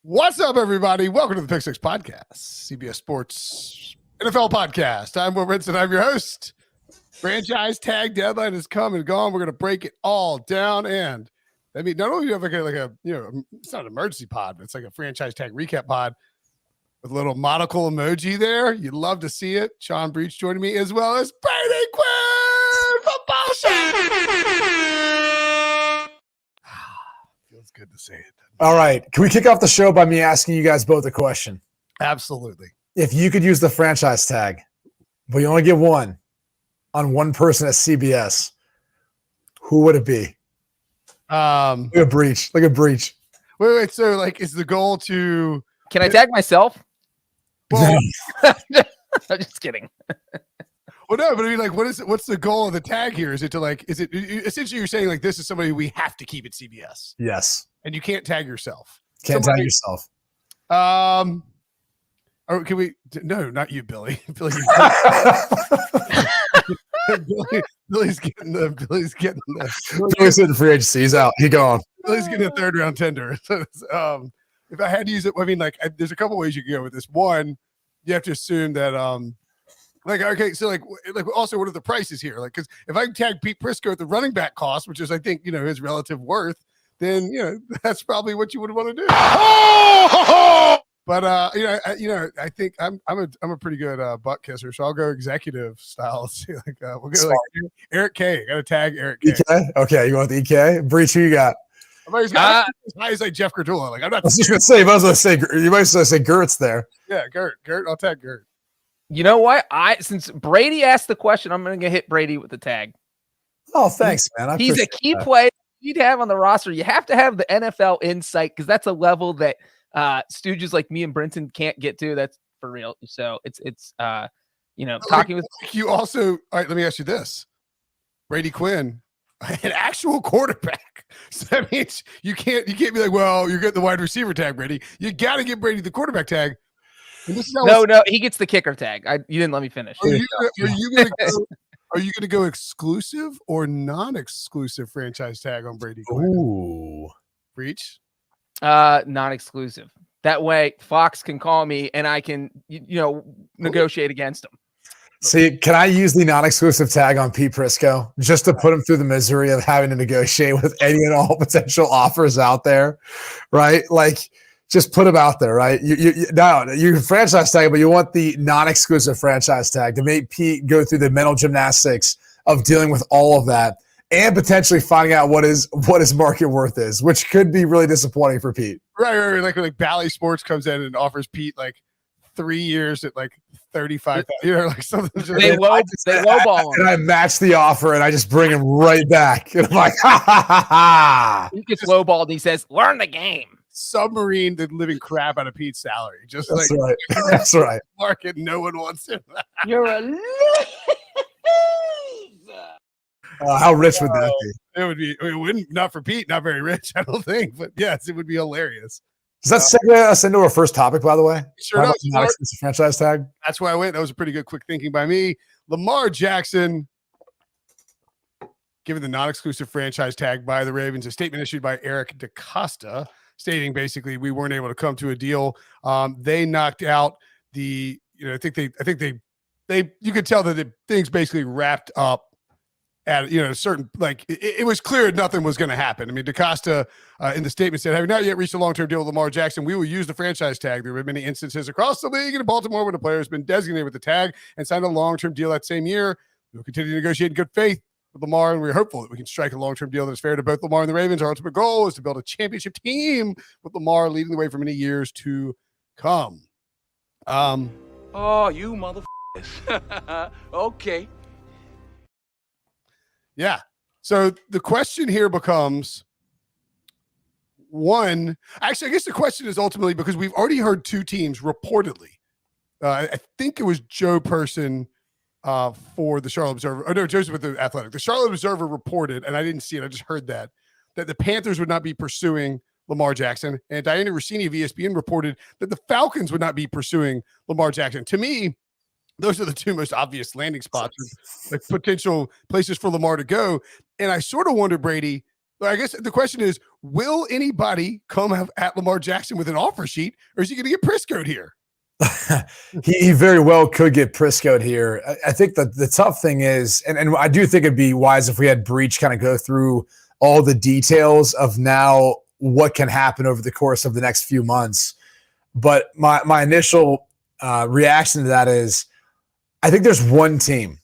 What's up, everybody? Welcome to the Pick Six Podcast, CBS Sports NFL Podcast. I'm Brinson. I'm your host. Franchise tag deadline has come and gone. We're going to break it all down. And I mean, not only do you have like a it's not an emergency pod, but it's like a franchise tag recap pod with a little monocle emoji there. You'd love to see it. Sean Breech joining me, as well as Brady Quinn from Bullshit. Feels good to say it. All right. Can we kick off the show by me asking you guys both a question? Absolutely. If you could use the franchise tag, but you only get one on one person at CBS, who would it be? Look at Breech. Look at Breech. Wait. So, like, is the goal to? Can I tag myself? Well, I'm just kidding. Well, no, but I mean, like, what's the goal of the tag here? Is it to essentially you're saying like this is somebody we have to keep at CBS? Yes. And you can't tag yourself. Can't tag yourself. Or can we? No, not you, Billy. Billy's getting the. Billy's hitting free agency. He's out. He gone. Billy's getting a third round tender. So, if I had to use it, I mean, like, there's a couple ways you can go with this. One, you have to assume that like, okay, so like also what are the prices here? Like, because if I tag Pete Prisco at the running back cost, which is I think his relative worth, then that's probably what you would want to do. But I think I'm a pretty good butt kisser, so I'll go executive style. See, like we'll go like Eric K. Got to tag Eric K. EK? Okay, you want the EK? Breech, who you got? He's got as high as like Jeff Gerdula. Like I'm not. I was just gonna say, you might as well say Gertz there. Yeah, Gert. I'll tag Gert. You know what? Since Brady asked the question, I'm going to hit Brady with the tag. Oh, thanks, man. He's a key player you'd have on the roster. You have to have the NFL insight because that's a level that stooges like me and Brinson can't get to. That's for real. So it's talking with you. Also, all right. Let me ask you this: Brady Quinn, an actual quarterback. So that means you can't be like, well, you're getting the wide receiver tag, Brady. You got to get Brady the quarterback tag. No, he gets the kicker tag. You didn't let me finish. Are you going to go exclusive or non-exclusive franchise tag on Brady Quinn? Ooh. Breech? Non-exclusive. That way Fox can call me and I can, negotiate against him. See, can I use the non-exclusive tag on Pete Prisco just to put him through the misery of having to negotiate with any and all potential offers out there, right? Like, just put him out there, right? You can franchise tag, but you want the non-exclusive franchise tag to make Pete go through the mental gymnastics of dealing with all of that and potentially finding out what his market worth is, which could be really disappointing for Pete. Right. Like Bally Sports comes in and offers Pete like 3 years at like 35. Like something. They lowball him. And I match the offer and I just bring him right back. And I'm like, ha. He gets lowballed and he says, "Learn the game." Submarine the living crap out of Pete's salary. Just That's like right. That's right. Market, no one wants him. You're a loser. How rich would that be? It would be. It wouldn't. Not for Pete. Not very rich, I don't think. But yes, it would be hilarious. Does that segue us into our first topic, by the way? Sure does. Non-exclusive franchise tag. That's why I went. That was a pretty good quick thinking by me. Lamar Jackson given the non-exclusive franchise tag by the Ravens. A statement issued by Eric DeCosta stating basically we weren't able to come to a deal. They knocked out the. I think they. You could tell that the things basically wrapped up at a certain, like, it was clear nothing was going to happen. I mean, DeCosta in the statement said, having not yet reached a long-term deal with Lamar Jackson, we will use the franchise tag. There have been many instances across the league in Baltimore where the player has been designated with the tag and signed a long-term deal that same year. We will continue to negotiate in good faith with Lamar, and we're hopeful that we can strike a long-term deal that is fair to both Lamar and the Ravens. Our ultimate goal is to build a championship team with Lamar leading the way for many years to come. Oh, you motherfuckers. Okay. Yeah. So the question here becomes one. Actually, I guess the question is ultimately because we've already heard two teams reportedly. I think it was Joe Person for the Charlotte Observer. Oh, no, Joseph with the Athletic. The Charlotte Observer reported, and I didn't see it, I just heard that the Panthers would not be pursuing Lamar Jackson. And Diana Rossini of ESPN reported that the Falcons would not be pursuing Lamar Jackson. To me, those are the two most obvious landing spots, like potential places for Lamar to go. And I sort of wonder, Brady, I guess the question is, will anybody come at Lamar Jackson with an offer sheet, or is he going to get Prisco'd here? he very well could get Prisco'd here. I think that the tough thing is, and I do think it'd be wise if we had Breech kind of go through all the details of now what can happen over the course of the next few months. But my initial reaction to that is, I think there's one team.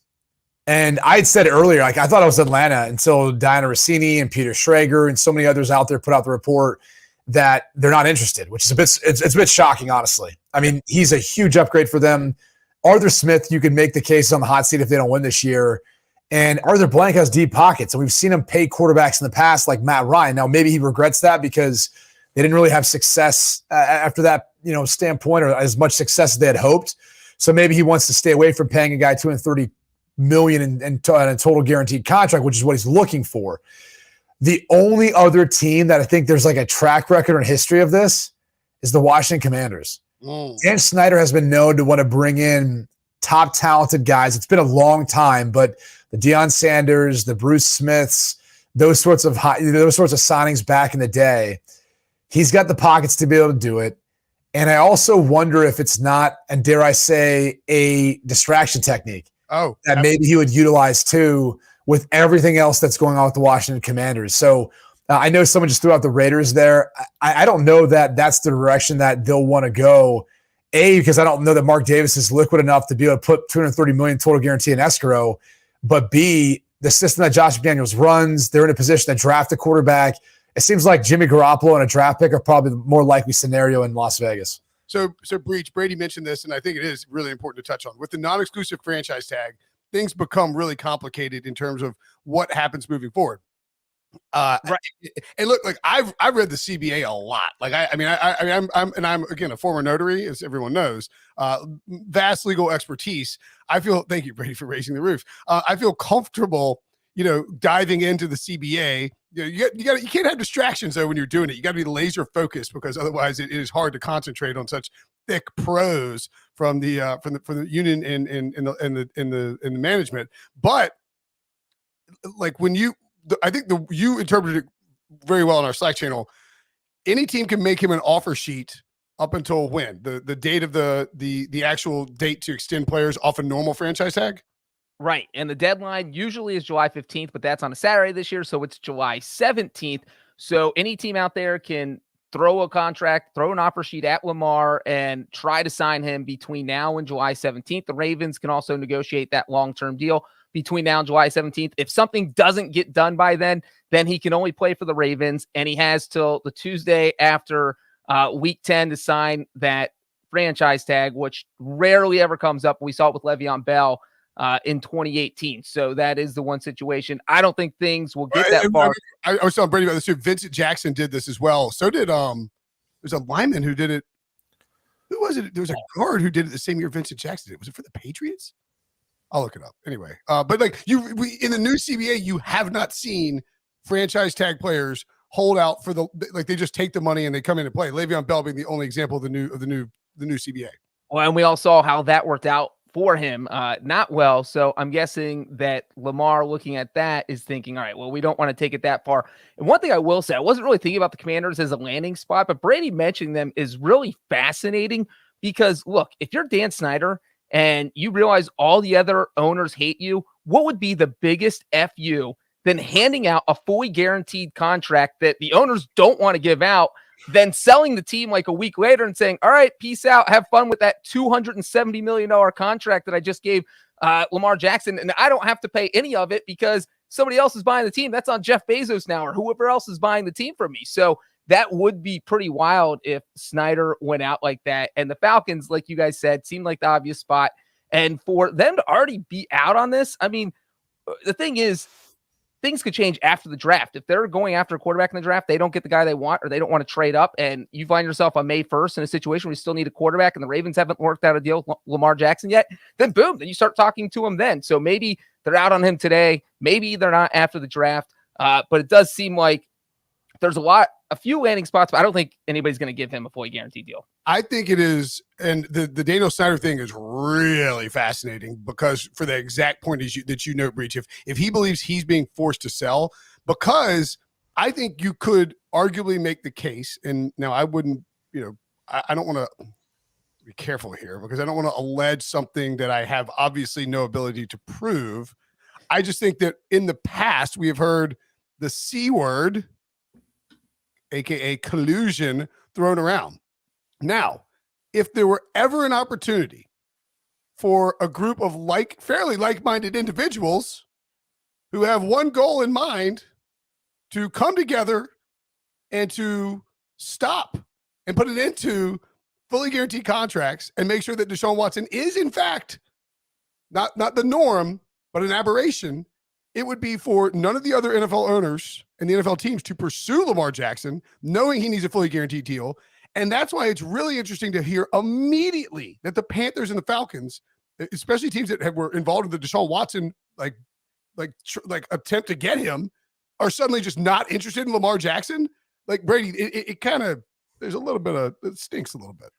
And I had said earlier, like I thought it was Atlanta until Diana Rossini and Peter Schrager and so many others out there put out the report that they're not interested, which is it's a bit shocking, honestly. I mean, he's a huge upgrade for them. Arthur Smith, you can make the case on the hot seat if they don't win this year. And Arthur Blank has deep pockets. And we've seen him pay quarterbacks in the past like Matt Ryan. Now, maybe he regrets that because they didn't really have success after that, standpoint, or as much success as they had hoped. So maybe he wants to stay away from paying a guy $230 million in a total guaranteed contract, which is what he's looking for. The only other team that I think there's like a track record and history of this is the Washington Commanders. Dan Snyder has been known to want to bring in top talented guys. It's been a long time, but the Deion Sanders, the Bruce Smiths, those sorts of signings back in the day, he's got the pockets to be able to do it. And I also wonder if it's not, and dare I say, a distraction technique. That maybe he would utilize too with everything else that's going on with the Washington Commanders. So I know someone just threw out the Raiders there. I don't know that that's the direction that they'll want to go. A, because I don't know that Mark Davis is liquid enough to be able to put $230 million total guarantee in escrow. But B, the system that Josh McDaniels runs, they're in a position to draft a quarterback. It seems like Jimmy Garoppolo and a draft pick are probably the more likely scenario in Las Vegas. So Breech, Brady mentioned this, and I think it is really important to touch on. With the non-exclusive franchise tag, things become really complicated in terms of what happens moving forward. Right. And look, like I've read the CBA a lot. Like I'm again a former notary, as everyone knows. Vast legal expertise. Thank you, Brady, for raising the roof. I feel comfortable, diving into the CBA. You can't have distractions though when you're doing it. You got to be laser focused because otherwise it is hard to concentrate on such thick prose from the union and the management. But like I think you interpreted it very well in our Slack channel. Any team can make him an offer sheet up until when? The date of the actual date to extend players off a normal franchise tag? Right. And the deadline usually is July 15th, but that's on a Saturday this year. So it's July 17th. So any team out there can throw a contract, throw an offer sheet at Lamar and try to sign him between now and July 17th. The Ravens can also negotiate that long-term deal between now and July 17th. If something doesn't get done by then he can only play for the Ravens, and he has till the Tuesday after week 10 to sign that franchise tag, which rarely ever comes up. We saw it with Le'Veon Bell in 2018. So that is the one situation. I don't think things will get that far. I was telling Brady about this too. Vincent Jackson did this as well. So did there's a lineman who did it. Who was it? There was a guard who did it the same year Vincent Jackson did. Was it for the Patriots? I'll look it up anyway. But like in the new CBA, you have not seen franchise tag players hold out for they just take the money and they come in and play. Le'Veon Bell being the only example of the new CBA. Well, and we all saw how that worked out for him, not well. So I'm guessing that Lamar, looking at that, is thinking, all right, well, we don't want to take it that far. And one thing I will say, I wasn't really thinking about the Commanders as a landing spot, but Brady mentioning them is really fascinating because, look, if you're Dan Snyder and you realize all the other owners hate you, what would be the biggest FU than handing out a fully guaranteed contract that the owners don't want to give out, then selling the team like a week later and saying, all right, peace out, have fun with that $270 million contract that I just gave Lamar Jackson, and I don't have to pay any of it because somebody else is buying the team. That's on Jeff Bezos now or whoever else is buying the team from me. So that would be pretty wild if Snyder went out like that. And the Falcons, like you guys said, seemed like the obvious spot. And for them to already be out on this, I mean, the thing is, things could change after the draft. If they're going after a quarterback in the draft, they don't get the guy they want, or they don't want to trade up, and you find yourself on May 1st in a situation where you still need a quarterback and the Ravens haven't worked out a deal with Lamar Jackson yet, then boom, then you start talking to him then. So maybe they're out on him today. Maybe they're not after the draft. But it does seem like there's a few landing spots, but I don't think anybody's going to give him a fully guaranteed deal. I think it is, and the Daniel Snyder thing is really fascinating because for the exact point that you note, Breech, if he believes he's being forced to sell, because I think you could arguably make the case, and now I wouldn't, I don't want to be careful here because I don't want to allege something that I have obviously no ability to prove. I just think that in the past we have heard the C word, aka collusion, thrown around. Now, if there were ever an opportunity for a group of fairly like-minded individuals who have one goal in mind to come together and to stop and put it into fully guaranteed contracts and make sure that Deshaun Watson is in fact not the norm, but an aberration, it would be for none of the other NFL owners and the NFL teams to pursue Lamar Jackson, knowing he needs a fully guaranteed deal. And that's why it's really interesting to hear immediately that the Panthers and the Falcons, especially teams that were involved in the Deshaun Watson like attempt to get him, are suddenly just not interested in Lamar Jackson. Like Brady, it kind of, there's a little bit of, it stinks a little bit.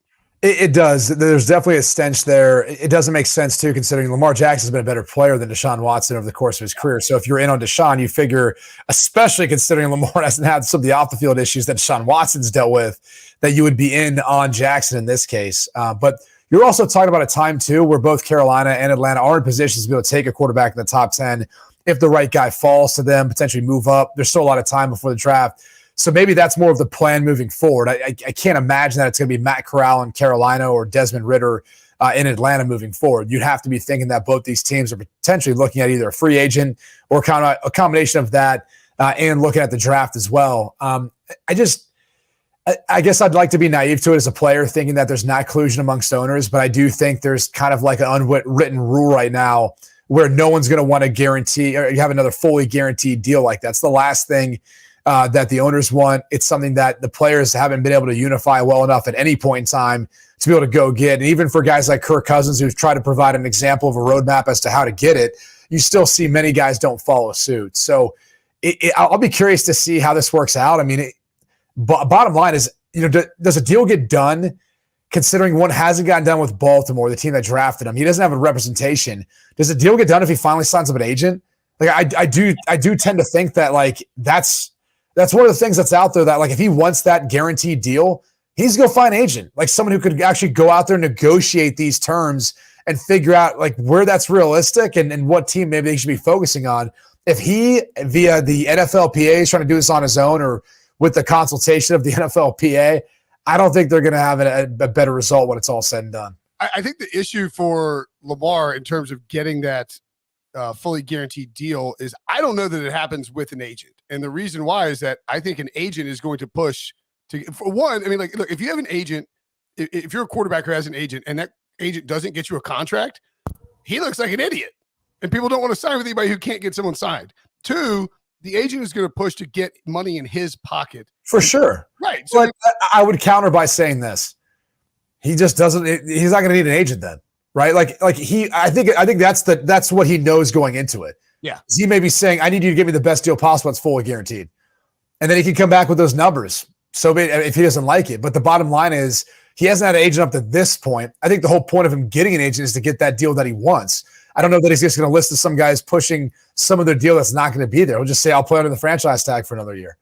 It does. There's definitely a stench there. It doesn't make sense, too, considering Lamar Jackson's been a better player than Deshaun Watson over the course of his career. So if you're in on Deshaun, you figure, especially considering Lamar hasn't had some of the off-the-field issues that Deshaun Watson's dealt with, that you would be in on Jackson in this case. But you're also talking about a time, too, where both Carolina and Atlanta are in positions to be able to take a quarterback in the top 10 if the right guy falls to them, potentially move up. There's still a lot of time before the draft. So maybe that's more of the plan moving forward. I can't imagine that it's going to be Matt Corral in Carolina or Desmond Ridder in Atlanta moving forward. You'd have to be thinking that both these teams are potentially looking at either a free agent or kind of a combination of that and looking at the draft as well. I guess I'd like to be naive to it as a player, thinking that there's not collusion amongst owners, but I do think there's kind of like an unwritten rule right now where no one's going to want to guarantee or you have another fully guaranteed deal like that. It's the last thing that the owners want. It's something that the players haven't been able to unify well enough at any point in time to be able to go get. And even for guys like Kirk Cousins, who's tried to provide an example of a roadmap as to how to get it, you still see many guys don't follow suit. So I'll be curious to see how this works out. I mean, bottom line is, does a deal get done considering one hasn't gotten done with Baltimore, the team that drafted him? He doesn't have a representation. Does a deal get done if he finally signs up an agent? Like I do tend to think that like that's one of the things that's out there that like if he wants that guaranteed deal, he's going to find an agent, like someone who could actually go out there and negotiate these terms and figure out like where that's realistic and what team maybe they should be focusing on. If he, via the NFLPA, is trying to do this on his own or with the consultation of the NFLPA, I don't think they're going to have a better result when it's all said and done. I think the issue for Lamar in terms of getting that fully guaranteed deal is I don't know that it happens with an agent. And the reason why is that I think an agent is going to push to, for one, I mean, like, look, if you have an agent, if you're a quarterback who has an agent and that agent doesn't get you a contract, he looks like an idiot. And people don't want to sign with anybody who can't get someone signed. Two, the agent is going to push to get money in his pocket. For sure. Right. So but I would counter by saying this. He just doesn't, he's not going to need an agent then. Right. I think that's what he knows going into it. Yeah. He may be saying, I need you to give me the best deal possible. It's fully guaranteed. And then he can come back with those numbers. So if he doesn't like it, but the bottom line is he hasn't had an agent up to this point. I think the whole point of him getting an agent is to get that deal that he wants. I don't know that he's just going to list to some guys pushing some of their deal that's not going to be there. He'll just say, I'll play under the franchise tag for another year.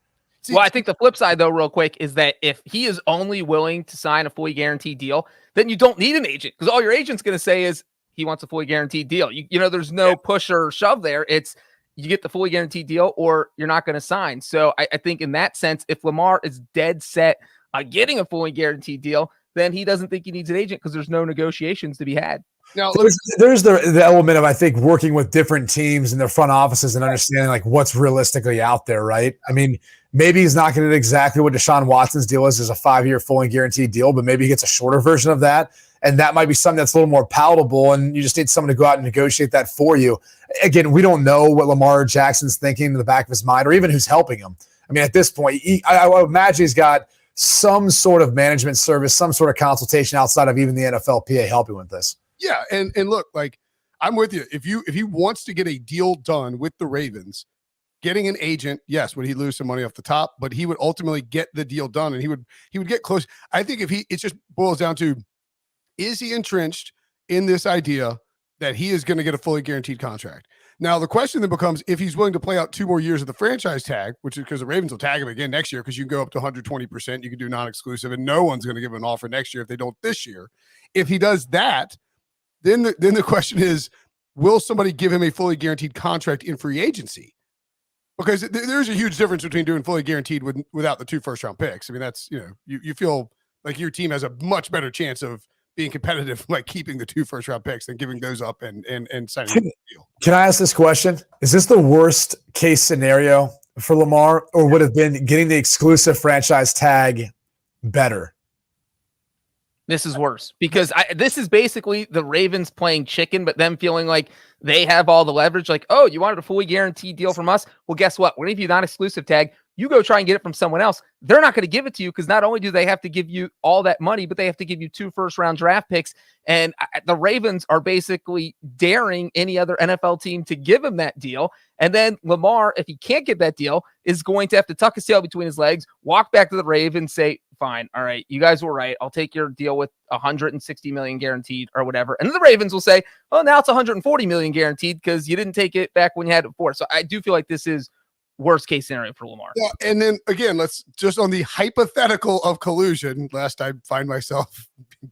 Well, I think the flip side, though, real quick, is that if he is only willing to sign a fully guaranteed deal, then you don't need an agent because all your agent's going to say is he wants a fully guaranteed deal. There's no push or shove there. It's you get the fully guaranteed deal or you're not going to sign. So I think in that sense, if Lamar is dead set on getting a fully guaranteed deal, then he doesn't think he needs an agent because there's no negotiations to be had. Now, there's the element of, I think, working with different teams and their front offices and understanding like what's realistically out there, right? I mean, maybe he's not going to get exactly what Deshaun Watson's deal is a 5-year fully guaranteed deal, but maybe he gets a shorter version of that. And that might be something that's a little more palatable, and you just need someone to go out and negotiate that for you. Again, we don't know what Lamar Jackson's thinking in the back of his mind or even who's helping him. I mean, at this point, I would imagine he's got some sort of management service, some sort of consultation outside of even the NFLPA helping with this. Yeah, and look, like I'm with you. If he wants to get a deal done with the Ravens, getting an agent, yes, would he lose some money off the top, but he would ultimately get the deal done, and he would get close. I think it just boils down to, is he entrenched in this idea that he is going to get a fully guaranteed contract? Now, the question then becomes if he's willing to play out 2 more years of the franchise tag, which is because the Ravens will tag him again next year because you can go up to 120%. You can do non-exclusive, and no one's going to give him an offer next year if they don't this year. If he does that, then the question is, will somebody give him a fully guaranteed contract in free agency? Because there's a huge difference between doing fully guaranteed without the 2 first-round picks. I mean, that's, you feel like your team has a much better chance of being competitive, like keeping the 2 first-round picks and giving those up and signing a deal. Can I ask this question? Is this the worst case scenario for Lamar, or would have been getting the exclusive franchise tag better? This is worse because this is basically the Ravens playing chicken, but them feeling like they have all the leverage. Like, oh, you wanted a fully guaranteed deal from us? Well, guess what? We're going to give you non-exclusive tag. You go try and get it from someone else. They're not going to give it to you because not only do they have to give you all that money, but they have to give you 2 first-round draft picks. And the Ravens are basically daring any other NFL team to give him that deal. And then Lamar, if he can't get that deal, is going to have to tuck his tail between his legs, walk back to the Ravens, say, fine, all right, you guys were right. I'll take your deal with $160 million guaranteed or whatever. And then the Ravens will say, oh, now it's $140 million guaranteed because you didn't take it back when you had it before. So I do feel like this is worst case scenario for Lamar. Yeah, and then again, let's just on the hypothetical of collusion. Last I find myself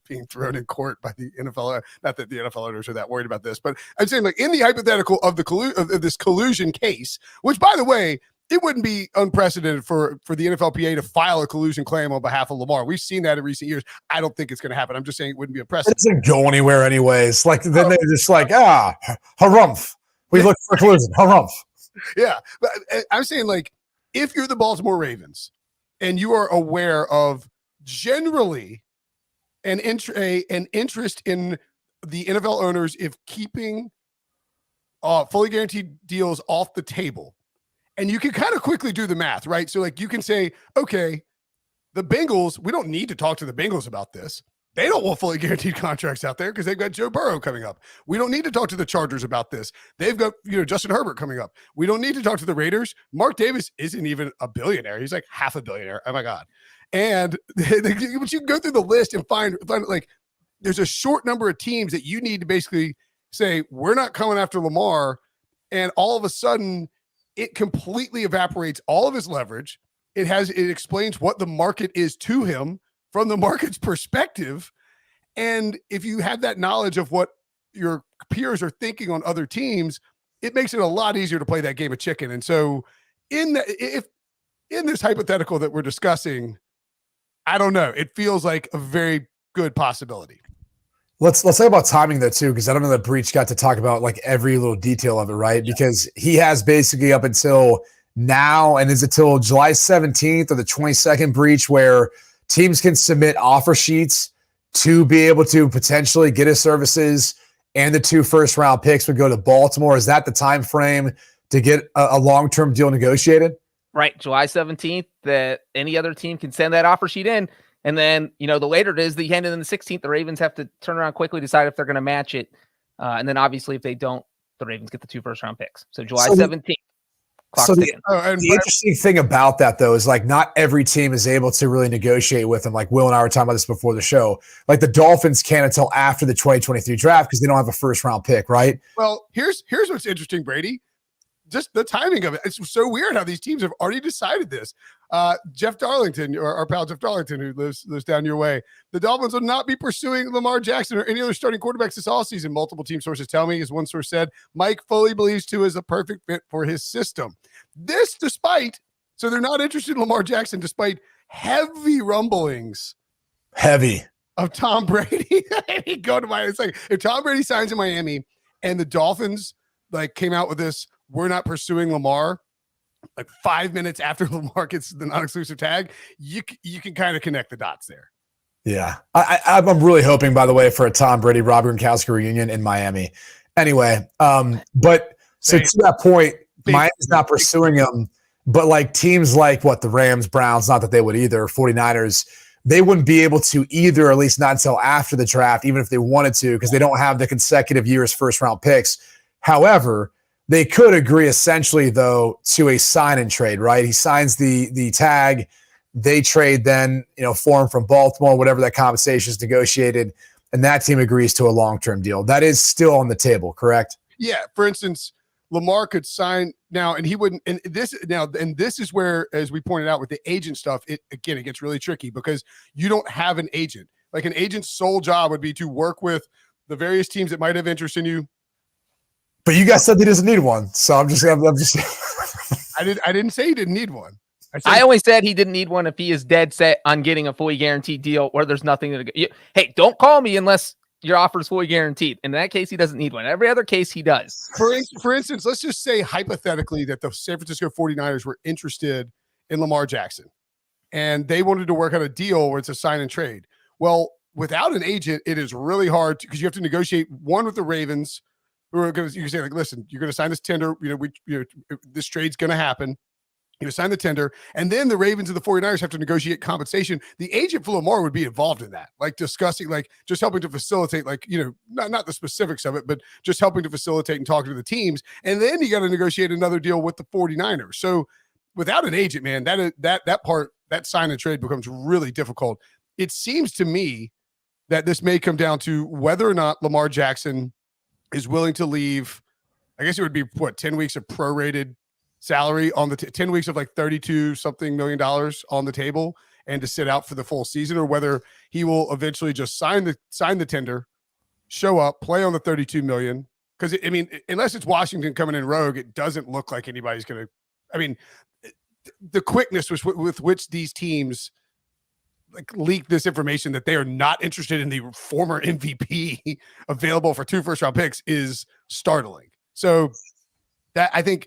being thrown in court by the NFL. Not that the NFL owners are that worried about this, but I'm saying, like, in the hypothetical of the of this collusion case, which, by the way, it wouldn't be unprecedented for the NFLPA to file a collusion claim on behalf of Lamar. We've seen that in recent years. I don't think it's going to happen. I'm just saying it wouldn't be unprecedented. It doesn't go anywhere anyways. Like, then they're just like, harumph. We look for collusion. Harumph. Yeah, but I'm saying, like, if you're the Baltimore Ravens and you are aware of generally an interest in the NFL owners if keeping fully guaranteed deals off the table, and you can kind of quickly do the math, right? So, like, you can say, okay, the Bengals, we don't need to talk to the Bengals about this. They don't want fully guaranteed contracts out there because they've got Joe Burrow coming up. We don't need to talk to the Chargers about this. They've got, Justin Herbert coming up. We don't need to talk to the Raiders. Mark Davis isn't even a billionaire. He's like half a billionaire. Oh my God. And but you can go through the list and find like there's a short number of teams that you need to basically say, we're not coming after Lamar. And all of a sudden it completely evaporates all of his leverage. It explains what the market is to him from the market's perspective. And if you have that knowledge of what your peers are thinking on other teams, it makes it a lot easier to play that game of chicken. And so in this hypothetical that we're discussing, I don't know, it feels like a very good possibility. Let's talk about timing though too, because I don't know that Breech got to talk about like every little detail of it, right? Yeah. Because he has basically up until now, and is it till July 17th or the 22nd, Breech, where teams can submit offer sheets to be able to potentially get his services, and the 2 first-round picks would go to Baltimore. Is that the time frame to get a long-term deal negotiated? Right, July 17th, that any other team can send that offer sheet in. And then, the later it is, the end of the 16th, the Ravens have to turn around quickly, decide if they're going to match it. And then obviously if they don't, the Ravens get the 2 first-round picks. So July 17th. So the interesting thing about that, though, is like not every team is able to really negotiate with them. Like Will and I were talking about this before the show. Like the Dolphins can't until after the 2023 draft because they don't have a first-round pick, right? Well, here's what's interesting, Brady. Just the timing of it. It's so weird how these teams have already decided this. Jeff Darlington, or our pal Jeff Darlington, who lives down your way, the Dolphins will not be pursuing Lamar Jackson or any other starting quarterbacks this offseason. Multiple team sources tell me, as one source said, Mike fully believes Tua is a perfect fit for his system. This so they're not interested in Lamar Jackson, despite heavy rumblings. Of Tom Brady. It's like, if Tom Brady signs in Miami and the Dolphins came out with this, we're not pursuing Lamar, 5 minutes after Lamar gets the non-exclusive tag, you can kind of connect the dots there. Yeah. I'm really hoping, by the way, for a Tom Brady, Rob Gronkowski reunion in Miami. Anyway, but so to that point, Miami's not pursuing him, but teams like the Rams, Browns, not that they would either, 49ers, they wouldn't be able to either, at least not until after the draft, even if they wanted to, because they don't have the consecutive years first-round picks. However, they could agree essentially, though, to a sign and trade, right? He signs the tag. They trade then, for him from Baltimore, whatever that compensation is negotiated, and that team agrees to a long-term deal. That is still on the table, correct? Yeah. For instance, Lamar could sign now, and he wouldn't. And this is where, as we pointed out with the agent stuff, it gets really tricky because you don't have an agent. Like an agent's sole job would be to work with the various teams that might have interest in you. But you guys said he doesn't need one, so I'm just. I didn't say he didn't need one. I only said he didn't need one if he is dead set on getting a fully guaranteed deal where there's nothing to. Hey, don't call me unless your offer is fully guaranteed. In that case, he doesn't need one. Every other case, he does. For instance, let's just say hypothetically that the San Francisco 49ers were interested in Lamar Jackson and they wanted to work out a deal where it's a sign and trade. Well, without an agent, it is really hard because you have to negotiate one with the Ravens who are going to, you can say like, listen, you're going to sign this tender. This trade's going to happen. You sign the tender, and then the Ravens and the 49ers have to negotiate compensation. The agent for Lamar would be involved in that, like discussing, like just helping to facilitate, like, not the specifics of it, but just helping to facilitate and talking to the teams. And then you got to negotiate another deal with the 49ers. So without an agent, man, that sign and trade becomes really difficult. It seems to me that this may come down to whether or not Lamar Jackson is willing to leave. I guess it would be 10 weeks of prorated salary on the 10 weeks of like 32 something $million on the table and to sit out for the full season, or whether he will eventually just sign the tender, show up, play on the 32 million. Cause unless it's Washington coming in rogue, it doesn't look like anybody's going to, the quickness with which these teams like leak this information that they are not interested in the former MVP available for 2 first-round picks is startling. So that I think,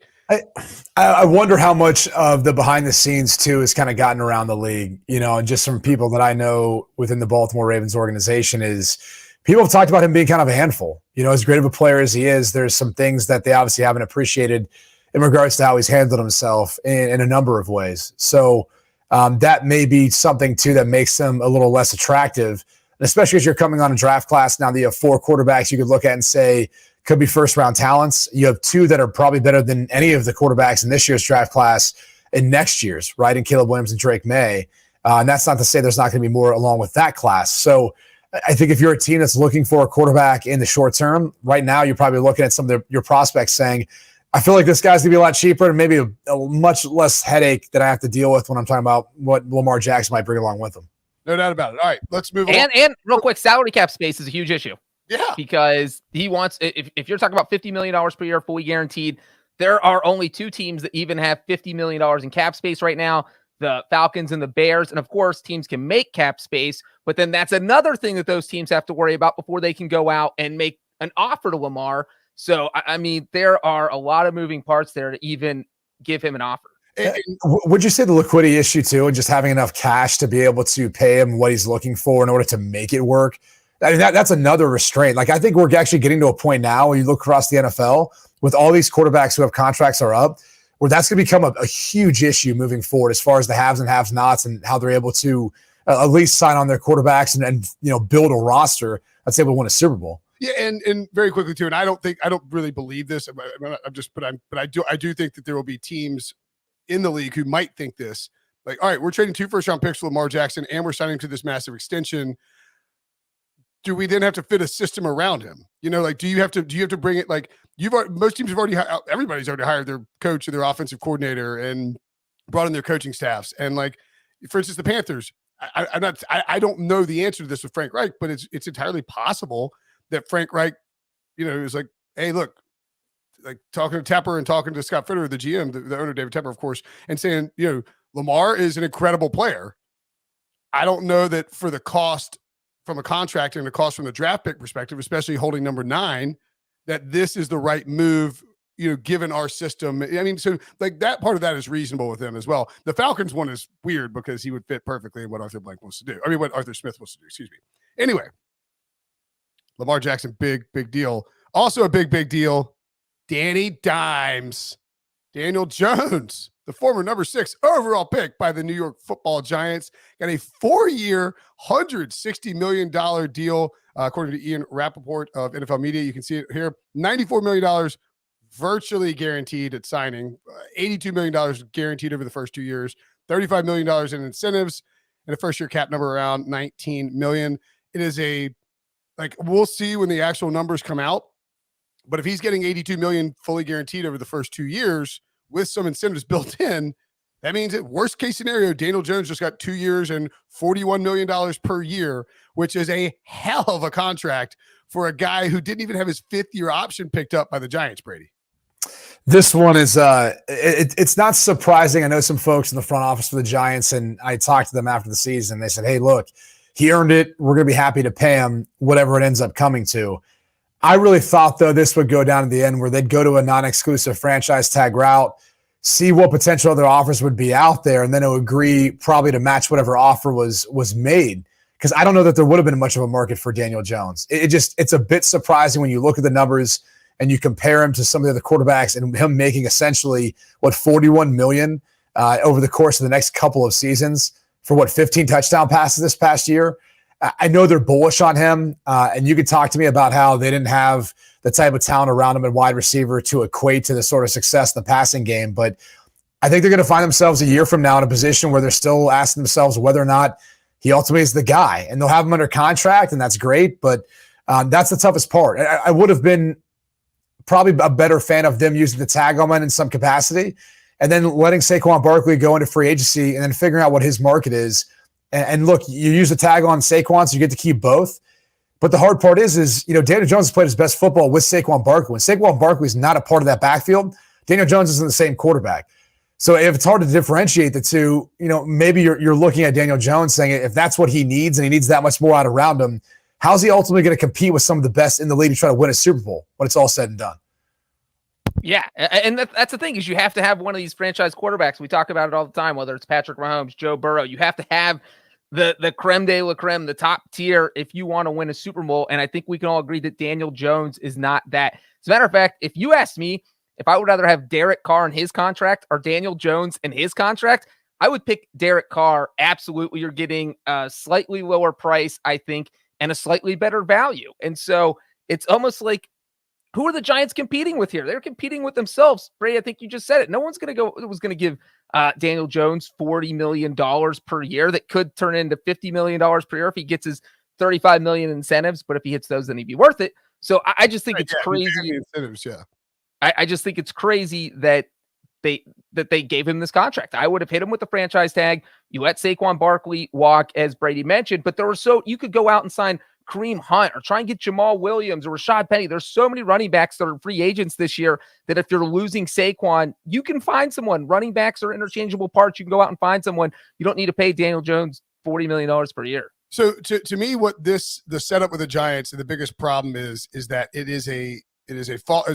I wonder how much of the behind the scenes too has kind of gotten around the league, and just from people that I know within the Baltimore Ravens organization is people have talked about him being kind of a handful. As great of a player as he is, there's some things that they obviously haven't appreciated in regards to how he's handled himself in a number of ways. So that may be something too that makes him a little less attractive, and especially as you're coming on a draft class now that you have 4 quarterbacks you could look at and say could be first-round talents. You have 2 that are probably better than any of the quarterbacks in this year's draft class and next year's, right, in Caleb Williams and Drake May. And that's not to say there's not going to be more along with that class. So I think if you're a team that's looking for a quarterback in the short term, right now you're probably looking at some of your prospects saying, I feel like this guy's going to be a lot cheaper and maybe a much less headache that I have to deal with when I'm talking about what Lamar Jackson might bring along with him. No doubt about it. All right, let's move on. And real quick, salary cap space is a huge issue. Yeah, because he wants, if you're talking about $50 million per year, fully guaranteed, there are only 2 teams that even have $50 million in cap space right now, the Falcons and the Bears. And of course, teams can make cap space, but then that's another thing that those teams have to worry about before they can go out and make an offer to Lamar. So, there are a lot of moving parts there to even give him an offer. Would you say the liquidity issue too, and just having enough cash to be able to pay him what he's looking for in order to make it work? That's another restraint. Like, I think we're actually getting to a point now when you look across the NFL with all these quarterbacks who have contracts are up, where that's going to become a huge issue moving forward as far as the haves and have-nots and how they're able to at least sign on their quarterbacks and build a roster that's able to win a Super Bowl. Yeah, and very quickly too. And I don't really believe this. I do think that there will be teams in the league who might think this. Like, all right, we're trading 2 first-round picks for Lamar Jackson, and we're signing to this massive extension. Do we then have to fit a system around him? Do you have to bring it? Like, most teams have already, everybody's already hired their coach or their offensive coordinator and brought in their coaching staffs. And like, for instance, the Panthers, I don't know the answer to this with Frank Reich, but it's entirely possible that Frank Reich, is like, hey, look, like talking to Tepper and talking to Scott Fitter, the GM, the owner, David Tepper, of course, and saying, Lamar is an incredible player. I don't know that for the cost from a contract and the cost from the draft pick perspective, especially holding number 9, that this is the right move, given our system. So like that part of that is reasonable with them as well. The Falcons one is weird because he would fit perfectly in what Arthur Smith wants to do, excuse me. Anyway, Lamar Jackson, big deal. Also a big deal, Danny Dimes. Daniel Jones, the former number 6 overall pick by the New York Football Giants, got a 4-year, $160 million deal, according to Ian Rappaport of NFL Media. You can see it here. $94 million virtually guaranteed at signing, $82 million guaranteed over the first 2 years, $35 million in incentives, and a first-year cap number around $19 million. It is we'll see when the actual numbers come out. But if he's getting $82 million fully guaranteed over the first 2 years with some incentives built in, that means that worst case scenario, Daniel Jones just got 2 years and $41 million per year, which is a hell of a contract for a guy who didn't even have his 5th-year option picked up by the Giants, Brady. This one is it's not surprising. I know some folks in the front office for the Giants, and I talked to them after the season. They said, hey, look, he earned it. We're going to be happy to pay him whatever it ends up coming to. I really thought, though, this would go down to the end where they'd go to a non-exclusive franchise tag route, see what potential other offers would be out there, and then it would agree probably to match whatever offer was made. Because I don't know that there would have been much of a market for Daniel Jones. It's a bit surprising when you look at the numbers and you compare him to some of the other quarterbacks and him making essentially, $41 million over the course of the next couple of seasons for 15 touchdown passes this past year. I know they're bullish on him, and you could talk to me about how they didn't have the type of talent around him at wide receiver to equate to the sort of success in the passing game. But I think they're going to find themselves a year from now in a position where they're still asking themselves whether or not he ultimately is the guy. And they'll have him under contract, and that's great. But that's the toughest part. I would have been probably a better fan of them using the tag on him in some capacity and then letting Saquon Barkley go into free agency and then figuring out what his market is. And look, you use the tag on Saquon, so you get to keep both. But the hard part is Daniel Jones has played his best football with Saquon Barkley. When Saquon Barkley is not a part of that backfield, Daniel Jones isn't the same quarterback. So if it's hard to differentiate the two, maybe you're looking at Daniel Jones saying if that's what he needs and he needs that much more out around him, how's he ultimately going to compete with some of the best in the league to try to win a Super Bowl when it's all said and done? Yeah, and that's the thing is you have to have one of these franchise quarterbacks. We talk about it all the time, whether it's Patrick Mahomes, Joe Burrow. You have to have the creme de la creme, the top tier, if you want to win a Super Bowl. And I think we can all agree that Daniel Jones is not that. As a matter of fact, if you asked me if I would rather have Derek Carr and his contract or Daniel Jones and his contract, I would pick Derek Carr. Absolutely. You're getting a slightly lower price, I think, and a slightly better value. And so it's almost like, who are the Giants competing with here? They're competing with themselves. Brady, I think you just said it. No one's going to give Daniel Jones $40 million per year. That could turn into $50 million per year if he gets his $35 million incentives. But if he hits those, then he'd be worth it. So I just think it's crazy. Incentives, yeah. I just think it's crazy that they gave him this contract. I would have hit him with the franchise tag. You let Saquon Barkley walk, as Brady mentioned, but you could go out and sign Kareem Hunt or try and get Jamal Williams or Rashad Penny. There's so many running backs that are free agents this year that if you're losing Saquon, you can find someone. Running backs are interchangeable parts. You can go out and find someone. You don't need to pay Daniel Jones $40 million per year. So to me, what the setup with the Giants, the biggest problem is that it is a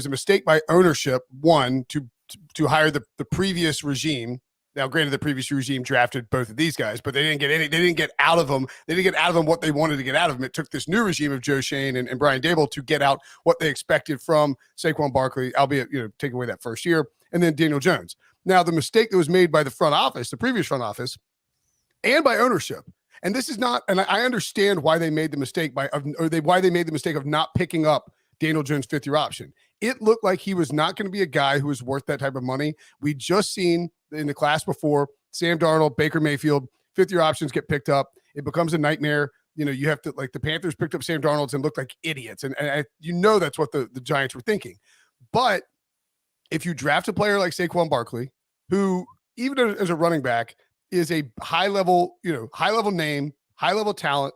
mistake by ownership, one, to hire the previous regime. Now, granted, the previous regime drafted both of these guys, but they didn't get out of them. They didn't get out of them what they wanted to get out of them. It took this new regime of Joe Shane and Brian Dable to get out what they expected from Saquon Barkley, albeit, take away that first year, and then Daniel Jones. Now, the mistake that was made by the front office, the previous front office, and by ownership, and this is not, and I understand why they made the mistake of not picking up Daniel Jones' 5th-year option. It looked like he was not going to be a guy who was worth that type of money. We just seen in the class before, Sam Darnold, Baker Mayfield, 5th-year options get picked up. It becomes a nightmare. You have to, like, the Panthers picked up Sam Darnold and looked like idiots. And that's what the Giants were thinking. But if you draft a player like Saquon Barkley, who even as a running back is a high-level name, high-level talent,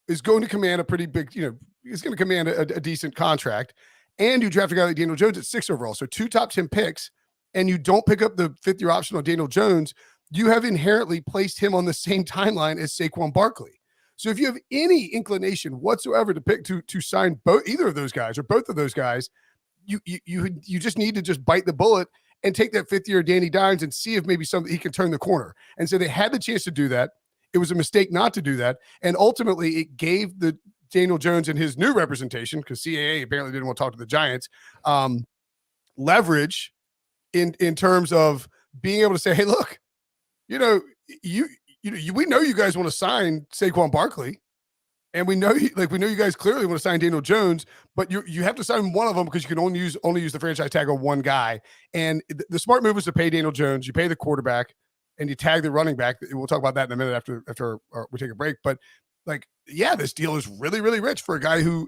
is going to command a pretty big, is going to command a decent contract. And you draft a guy like Daniel Jones at 6 overall. So 2 top 10 picks, and you don't pick up the 5th-year option on Daniel Jones, you have inherently placed him on the same timeline as Saquon Barkley. So if you have any inclination whatsoever to pick to sign either of those guys or both of those guys, you just need to just bite the bullet and take that 5th year Danny Dimes and see if maybe he can turn the corner. And so they had the chance to do that. It was a mistake not to do that. And ultimately it gave the Daniel Jones and his new representation, because CAA apparently didn't want to talk to the Giants, leverage in terms of being able to say, hey, look, we know you guys want to sign Saquon Barkley, and we know you guys clearly want to sign Daniel Jones, but you have to sign one of them because you can only use the franchise tag on one guy. And the smart move was to pay Daniel Jones, you pay the quarterback, and you tag the running back. We'll talk about that in a minute after we take a break. But this deal is really, really rich for a guy who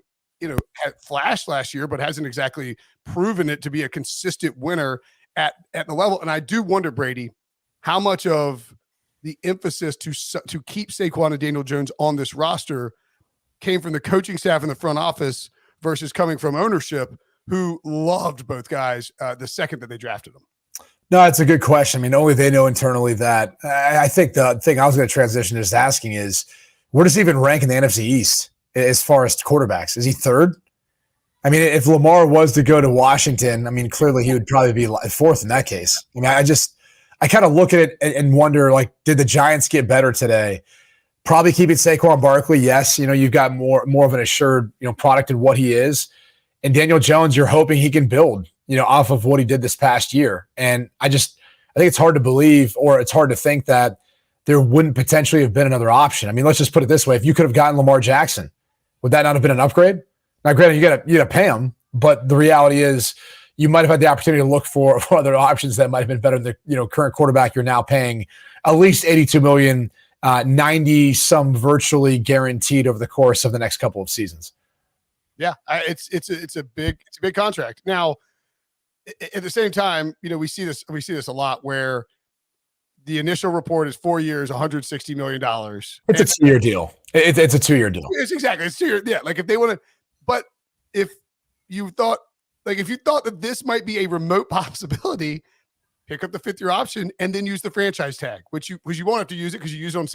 had flashed last year, but hasn't exactly proven it to be a consistent winner at the level. And I do wonder, Brady, how much of the emphasis to keep Saquon and Daniel Jones on this roster came from the coaching staff in the front office versus coming from ownership, who loved both guys the second that they drafted them. No, it's a good question. I mean, only they know internally that. I think the thing I was going to transition to just asking is, where does he even rank in the NFC East as far as quarterbacks? Is he third? I mean, if Lamar was to go to Washington, I mean, clearly he would probably be fourth in that case. I mean, I kind of look at it and wonder, like, did the Giants get better today? Probably keeping Saquon Barkley, yes. You've got more of an assured, product in what he is. And Daniel Jones, you're hoping he can build, off of what he did this past year. And I think it's hard to believe, or it's hard to think that there wouldn't potentially have been another option. I mean, let's just put it this way. If you could have gotten Lamar Jackson, would that not have been an upgrade? Now, granted, you got to pay him, but the reality is you might have had the opportunity to look for other options that might have been better than the current quarterback you're now paying at least $82 million, 90 some virtually guaranteed over the course of the next couple of seasons. Yeah, it's a big contract. Now, at the same time, we see this a lot where the initial report is 4 years, $160 million. It's a 2-year deal. It's a 2-year deal. It's exactly. It's 2 years. Yeah. Like if they want to, but if you thought that this might be a remote possibility, pick up the 5th-year option and then use the franchise tag, which you won't have to use it because you use it on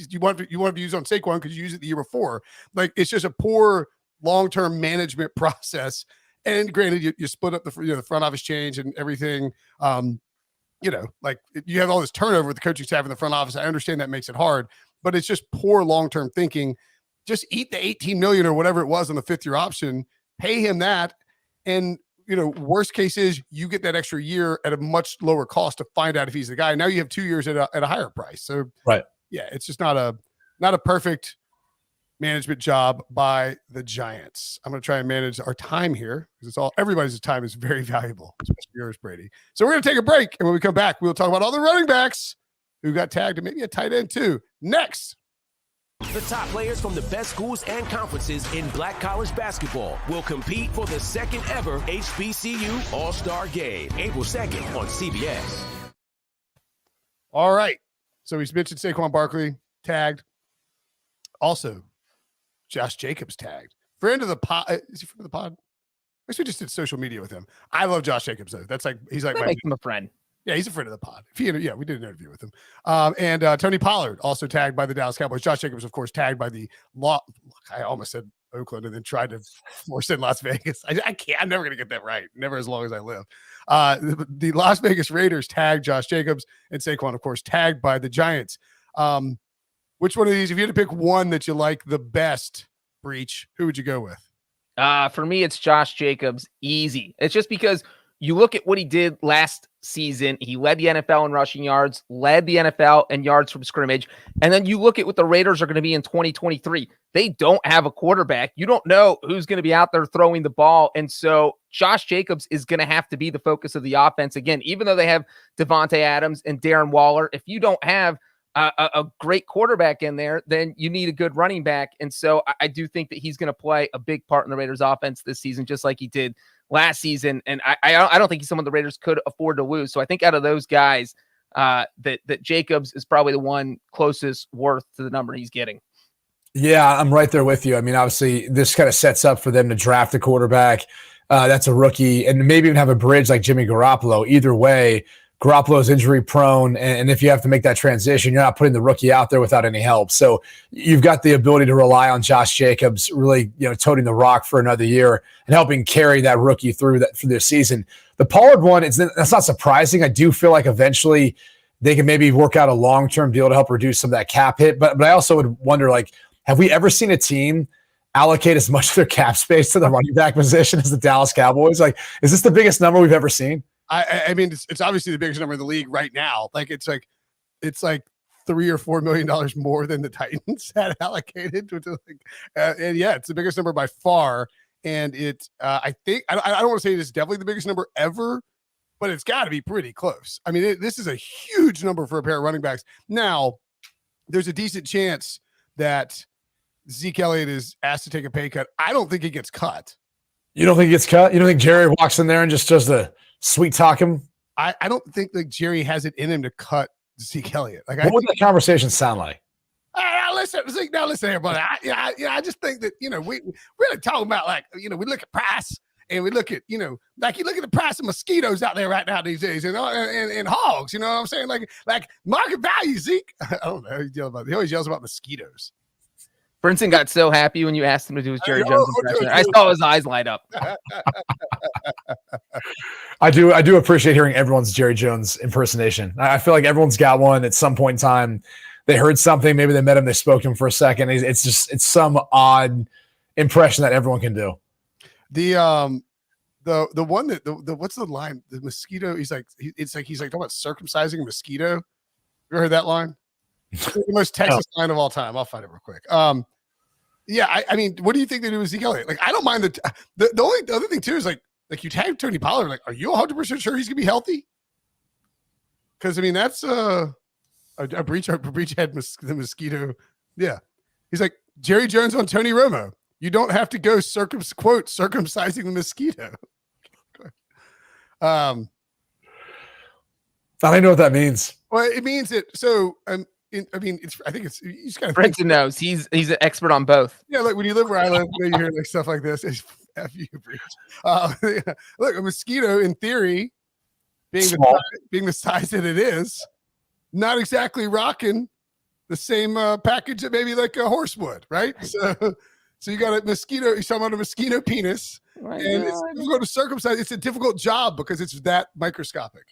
you want to use it on Saquon because you used it the year before. Like it's just a poor long-term management process. And granted, you split up the front office change and everything. Like you have all this turnover with the coaching staff in the front office. I understand that makes it hard, but it's just poor long-term thinking. Just eat the $18 million or whatever it was on the 5th-year option, pay him that. And, worst case is you get that extra year at a much lower cost to find out if he's the guy. Now you have 2 years at a higher price. So right. Yeah, it's just not a perfect management job by the Giants. I'm going to try and manage our time here because everybody's time is very valuable, especially yours, Brady. So we're going to take a break. And when we come back, we'll talk about all the running backs who got tagged and maybe a tight end too. Next. The top players from the best schools and conferences in Black college basketball will compete for the second ever HBCU All-Star Game, April 2nd on CBS. All right. So he's mentioned Saquon Barkley tagged. Also, Josh Jacobs tagged. Friend of the pod. Is he friend of the pod? I guess we just did social media with him. I love Josh Jacobs though. He's like make him a friend. Yeah, he's a friend of the pod. We did an interview with him. And Tony Pollard also tagged by the Dallas Cowboys. Josh Jacobs, of course, tagged by the I almost said Oakland and then tried to force in Las Vegas. I can't. I'm never going to get that right. Never as long as I live. The Las Vegas Raiders tagged Josh Jacobs, and Saquon, of course, tagged by the Giants. Which one of these, if you had to pick one that you like the best, Breech, who would you go with? For me, it's Josh Jacobs. Easy. It's just because you look at what he did last season. He led the NFL in rushing yards, led the NFL in yards from scrimmage. And then you look at what the Raiders are going to be in 2023. They don't have a quarterback. You don't know who's going to be out there throwing the ball. And so Josh Jacobs is going to have to be the focus of the offense again, even though they have Devontae Adams and Darren Waller. If you don't have a great quarterback in there, then you need a good running back. And so I do think that he's going to play a big part in the Raiders offense this season, just like he did last season. And I don't think he's someone the Raiders could afford to lose. So I think out of those guys, that Jacobs is probably the one closest worth to the number he's getting. Yeah, I'm right there with you. I mean, obviously this kind of sets up for them to draft a quarterback that's a rookie and maybe even have a bridge like Jimmy Garoppolo. Either way, Garoppolo's injury prone, and if you have to make that transition, you're not putting the rookie out there without any help. So you've got the ability to rely on Josh Jacobs really, toting the rock for another year and helping carry that rookie through this season. The Pollard one, that's not surprising. I do feel like eventually they can maybe work out a long-term deal to help reduce some of that cap hit. But I also would wonder, have we ever seen a team allocate as much of their cap space to the running back position as the Dallas Cowboys? Is this the biggest number we've ever seen? I mean, it's obviously the biggest number in the league right now. It's like $3 or $4 million more than the Titans had allocated. And yeah, it's the biggest number by far. And I think I don't want to say it's definitely the biggest number ever, but it's got to be pretty close. I mean, this is a huge number for a pair of running backs. Now, there's a decent chance that Zeke Elliott is asked to take a pay cut, I don't think he gets cut. You don't think he gets cut? You don't think Jerry walks in there and just does the sweet talk him? I don't think like Jerry has it in him to cut Zeke Elliott. Like, What would that conversation sound like? Listen, Zeke. Now listen here, brother. I just think that we're really talking about like we look at price and we look at like you look at the price of mosquitoes out there right now these days, and hogs. You know what I'm saying? Like market value, Zeke. I don't know. He always yells about mosquitoes. Brinson got so happy when you asked him to do his Jerry Jones impression. I saw his eyes light up. I do appreciate hearing everyone's Jerry Jones impersonation. I feel like everyone's got one at some point in time. They heard something, maybe they met him, they spoke to him for a second. It's some odd impression that everyone can do. The one that the what's the line? The mosquito. He's like talking about circumcising a mosquito. You ever heard that line? The most Texas line of all time. I'll find it real quick. Yeah, I mean, what do you think they do with Zeke Elliott? Like, I don't mind the only other thing too is like you tag Tony Pollard. Like, are you 100% sure he's gonna be healthy? Because I mean, that's a breach had the mosquito. Yeah, he's like Jerry Jones on Tony Romo. You don't have to go circumcising the mosquito. I don't know what that means. Well, it means that. So I mean, I think it's you just kind of. Brinson knows he's an expert on both. Yeah, like when you live where I live, you hear like stuff like this. It's F you, Breech. Look, a mosquito, in theory, being the size that it is, not exactly rocking the same package that maybe like a horse would, right? So you got a mosquito. You're talking about a mosquito penis, and it's difficult to circumcise. It's a difficult job because it's that microscopic.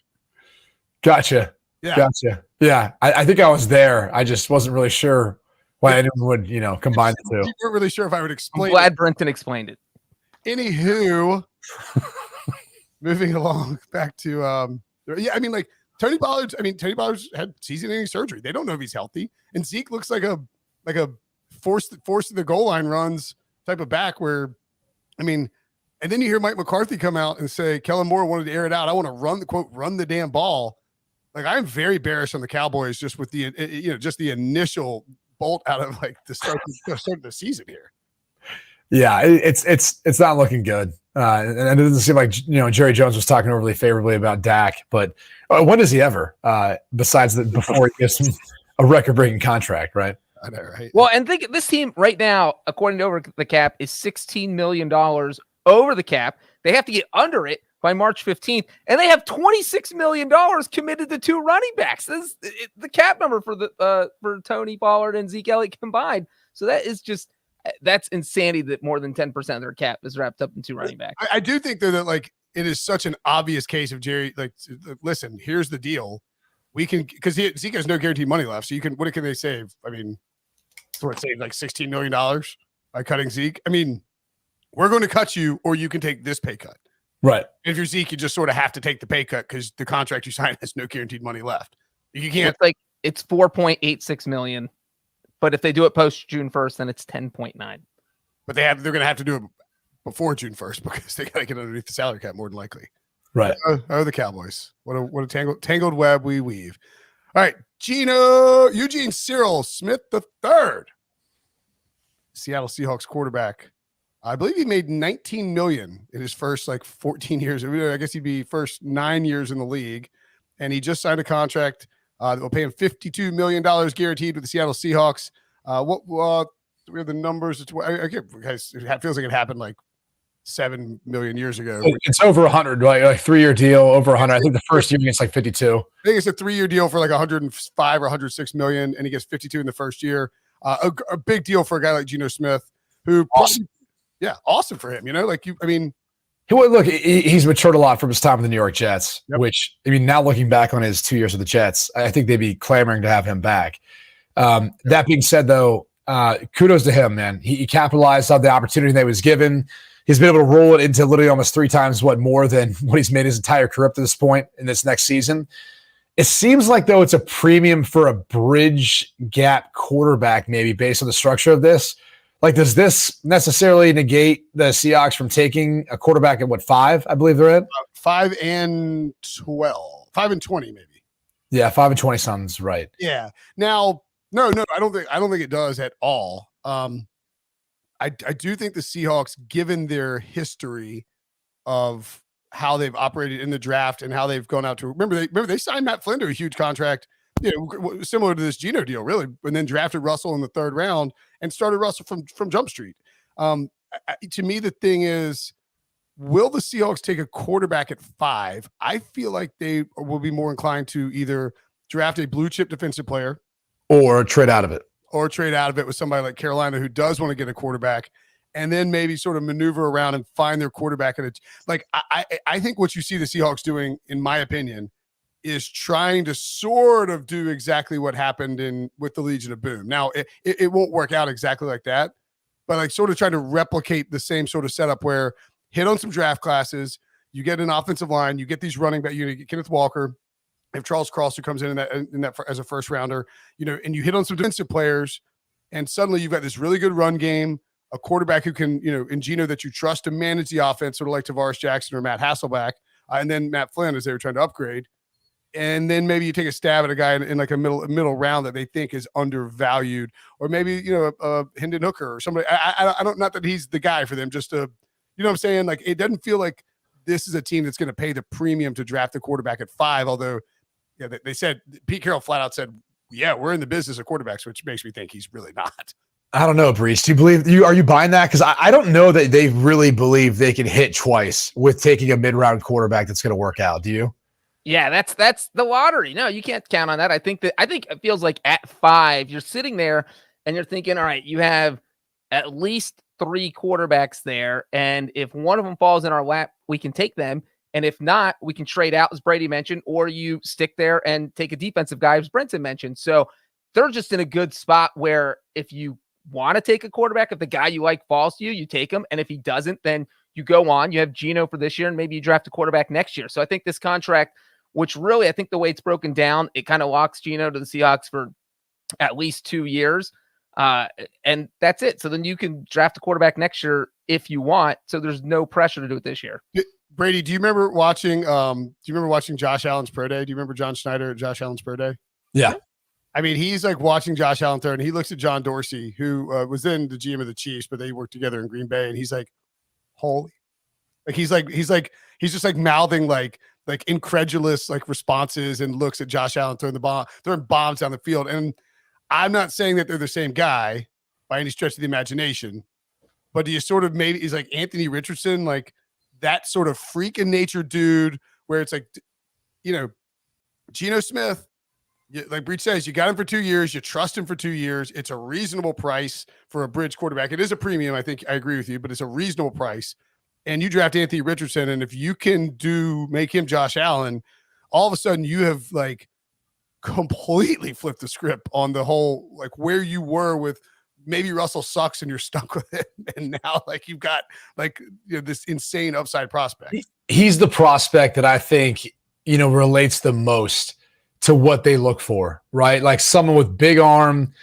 Gotcha. Yeah. Gotcha. Yeah. I think I was there. I just wasn't really sure why anyone would, combine the two. You weren't really sure if I would explain. I'm glad Brinson explained it. Anywho, moving along back to I mean, like Tony Pollard's had season-ending surgery. They don't know if he's healthy, and Zeke looks like a force to the goal line runs type of back. Where, I mean, and then you hear Mike McCarthy come out and say Kellen Moore wanted to air it out. I want to run the damn ball. Like, I'm very bearish on the Cowboys just with the just the initial bolt out of like the start of the season here. Yeah, it's not looking good, and it doesn't seem like Jerry Jones was talking overly favorably about Dak. But when does he ever? Besides that, before he gets a record-breaking contract, right? I know, right? Well, and think this team right now, according to Over the Cap, is $16 million over the cap. They have to get under it by March 15th, and they have $26 million committed to two running backs. This is the cap number for Tony Pollard and Zeke Elliott combined. So that's insanity that more than 10% of their cap is wrapped up in two running backs. I do think though that like it is such an obvious case of Jerry. Like, listen, here's the deal: we can because Zeke has no guaranteed money left. So you can what can they save? I mean, save like $16 million by cutting Zeke. I mean, we're going to cut you, or you can take this pay cut. Right. If you're Zeke, you just sort of have to take the pay cut because the contract you signed has no guaranteed money left. You can't. It's $4.86 million, but if they do it post June 1st, then it's 10.9. But they're going to have to do it before June 1st because they got to get underneath the salary cap more than likely. Right. The Cowboys. What a tangled web we weave. All right, Eugene Cyril Smith III, Seattle Seahawks quarterback. I believe he made $19 million in his first 14 years. I guess he'd be first 9 years in the league, and he just signed a contract that will pay him $52 million guaranteed with the Seattle Seahawks. We have the numbers. It feels like it happened like 7 million years ago. It's over 100, like 3-year deal, over 100. I think the first year he gets like 52. I think it's a 3-year deal for like 105 or 106 million, and he gets 52 in the first year. A big deal for a guy like Geno Smith, who awesome. Awesome for him. He's matured a lot from his time with the New York Jets, which, I mean, now looking back on his 2 years with the Jets, I think they'd be clamoring to have him back. That being said, though, kudos to him, man. He capitalized on the opportunity that was given. He's been able to roll it into literally almost 3 times more than what he's made his entire career up to this point in this next season. It seems like, though, it's a premium for a bridge gap quarterback, maybe based on the structure of this. Like, does this necessarily negate the Seahawks from taking a quarterback at 5? I believe they're at 5 and 12, 5 and 20, maybe. Yeah, 5 and 20 sounds right. Yeah. Now, no, I don't think it does at all. I do think the Seahawks, given their history of how they've operated in the draft and how they've gone out to remember they signed Matt Flynn to a huge contract, similar to this Geno deal, really, and then drafted Russell in the 3rd round and started Russell from Jump Street. To me, the thing is, will the Seahawks take a quarterback at 5? I feel like they will be more inclined to either draft a blue chip defensive player or trade out of it. Or trade out of it with somebody like Carolina who does want to get a quarterback, and then maybe sort of maneuver around and find their quarterback. I think what you see the Seahawks doing, in my opinion, is trying to sort of do exactly what happened with the Legion of Boom. Now, it won't work out exactly like that, but like sort of trying to replicate the same sort of setup where hit on some draft classes, you get an offensive line, you get these running back, you get Kenneth Walker, if Charles Cross, who comes in that as a first rounder, and you hit on some defensive players, and suddenly you've got this really good run game, a quarterback who can, in Geno that you trust to manage the offense, sort of like Tavares Jackson or Matt Hasselbeck, and then Matt Flynn as they were trying to upgrade. And then maybe you take a stab at a guy in like a middle round that they think is undervalued, or maybe, Hendon Hooker or somebody. I don't, not that he's the guy for them, just to, what I'm saying? Like, it doesn't feel like this is a team that's going to pay the premium to draft a quarterback at 5, although, they said, Pete Carroll flat out said, yeah, we're in the business of quarterbacks, which makes me think he's really not. I don't know, Breech. Do you believe are you buying that? Because I don't know that they really believe they can hit twice with taking a mid-round quarterback that's going to work out. Do you? Yeah, that's the lottery. No, you can't count on that. I think it feels like at 5, you're sitting there and you're thinking, all right, you have at least 3 quarterbacks there, and if one of them falls in our lap, we can take them. And if not, we can trade out, as Brady mentioned, or you stick there and take a defensive guy, as Brinson mentioned. So they're just in a good spot where if you want to take a quarterback, if the guy you like falls to you, you take him. And if he doesn't, then you go on. You have Geno for this year, and maybe you draft a quarterback next year. So I think this contract, which really, I think the way it's broken down, it kind of locks Geno to the Seahawks for at least 2 years. And that's it. So then you can draft a quarterback next year if you want. So there's no pressure to do it this year. Brady, do you remember watching Josh Allen's pro day? Do you remember John Schneider at Josh Allen's pro day? Yeah. I mean, he's like watching Josh Allen throw, and he looks at John Dorsey, who was then the GM of the Chiefs, but they worked together in Green Bay, and he's like, holy, like he's just like mouthing like incredulous like responses, and looks at Josh Allen throwing bombs down the field. And I'm not saying that they're the same guy by any stretch of the imagination, but do you sort of maybe he's like Anthony Richardson, like that sort of freak in nature dude, where it's like, Geno Smith, like Breech says, you got him for 2 years, you trust him for 2 years. It's a reasonable price for a bridge quarterback. It is a premium. I think I agree with you, but it's a reasonable price. And you draft Anthony Richardson, and if you can make him Josh Allen, all of a sudden you have like completely flipped the script on the whole, like where you were with maybe Russell sucks and you're stuck with it. And now like you've got like this insane upside prospect. He's the prospect that I think, relates the most to what they look for, right? Like someone with big arm,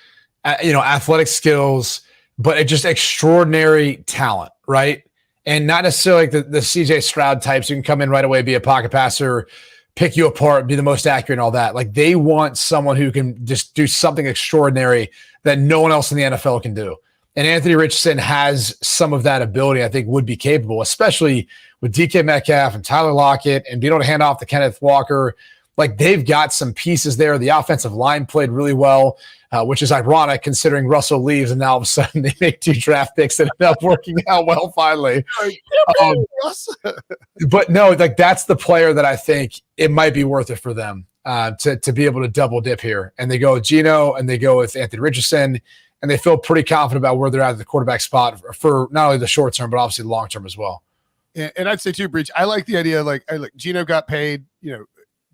athletic skills, but just extraordinary talent, right? And not necessarily like the CJ Stroud types who can come in right away, be a pocket passer, pick you apart, be the most accurate and all that. Like they want someone who can just do something extraordinary that no one else in the NFL can do. And Anthony Richardson has some of that ability, I think would be capable, especially with DK Metcalf and Tyler Lockett and being able to hand off to Kenneth Walker. Like they've got some pieces there. The offensive line played really well, which is ironic considering Russell leaves and now all of a sudden they make 2 draft picks that end up working out well finally. But no, like that's the player that I think it might be worth it for them to be able to double dip here. And they go with Geno and they go with Anthony Richardson, and they feel pretty confident about where they're at the quarterback spot for not only the short term, but obviously the long term as well. And I'd say too, Breech, I like the idea, like Geno got paid,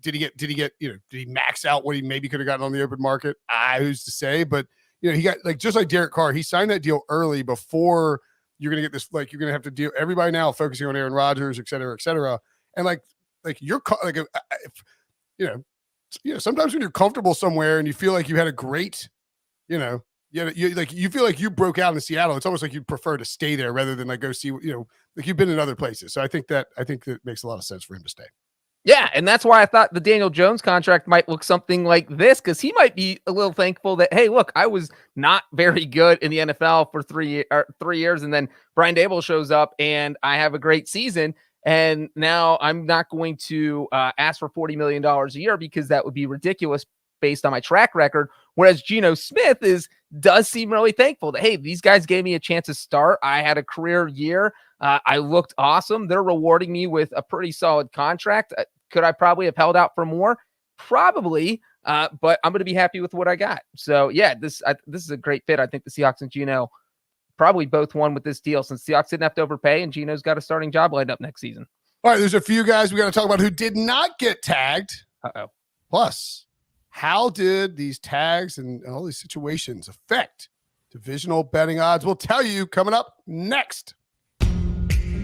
did he max out what he maybe could have gotten on the open market? Who's to say? But he got like, just like Derek Carr, he signed that deal early before you're going to get this, like you're going to have to deal everybody now focusing on Aaron Rodgers, et cetera, et cetera. And like you're like, sometimes when you're comfortable somewhere and you feel like you had a great, you feel like you broke out in Seattle. It's almost like you'd prefer to stay there rather than like go see, like you've been in other places. So I think that makes a lot of sense for him to stay. Yeah, and that's why I thought the Daniel Jones contract might look something like this, because he might be a little thankful that, hey, look, I was not very good in the NFL for 3 years, and then Brian Dable shows up and I have a great season, and now I'm not going to ask for $40 million a year because that would be ridiculous based on my track record. Whereas Geno Smith does seem really thankful that, hey, these guys gave me a chance to start. I had a career year. I looked awesome. They're rewarding me with a pretty solid contract. Could I probably have held out for more? Probably, but I'm going to be happy with what I got. So, yeah, this is a great fit. I think the Seahawks and Geno probably both won with this deal, since Seahawks didn't have to overpay and Geno's got a starting job lined up next season. All right, there's a few guys we got to talk about who did not get tagged. Uh-oh. Plus, how did these tags and all these situations affect divisional betting odds? We'll tell you coming up next.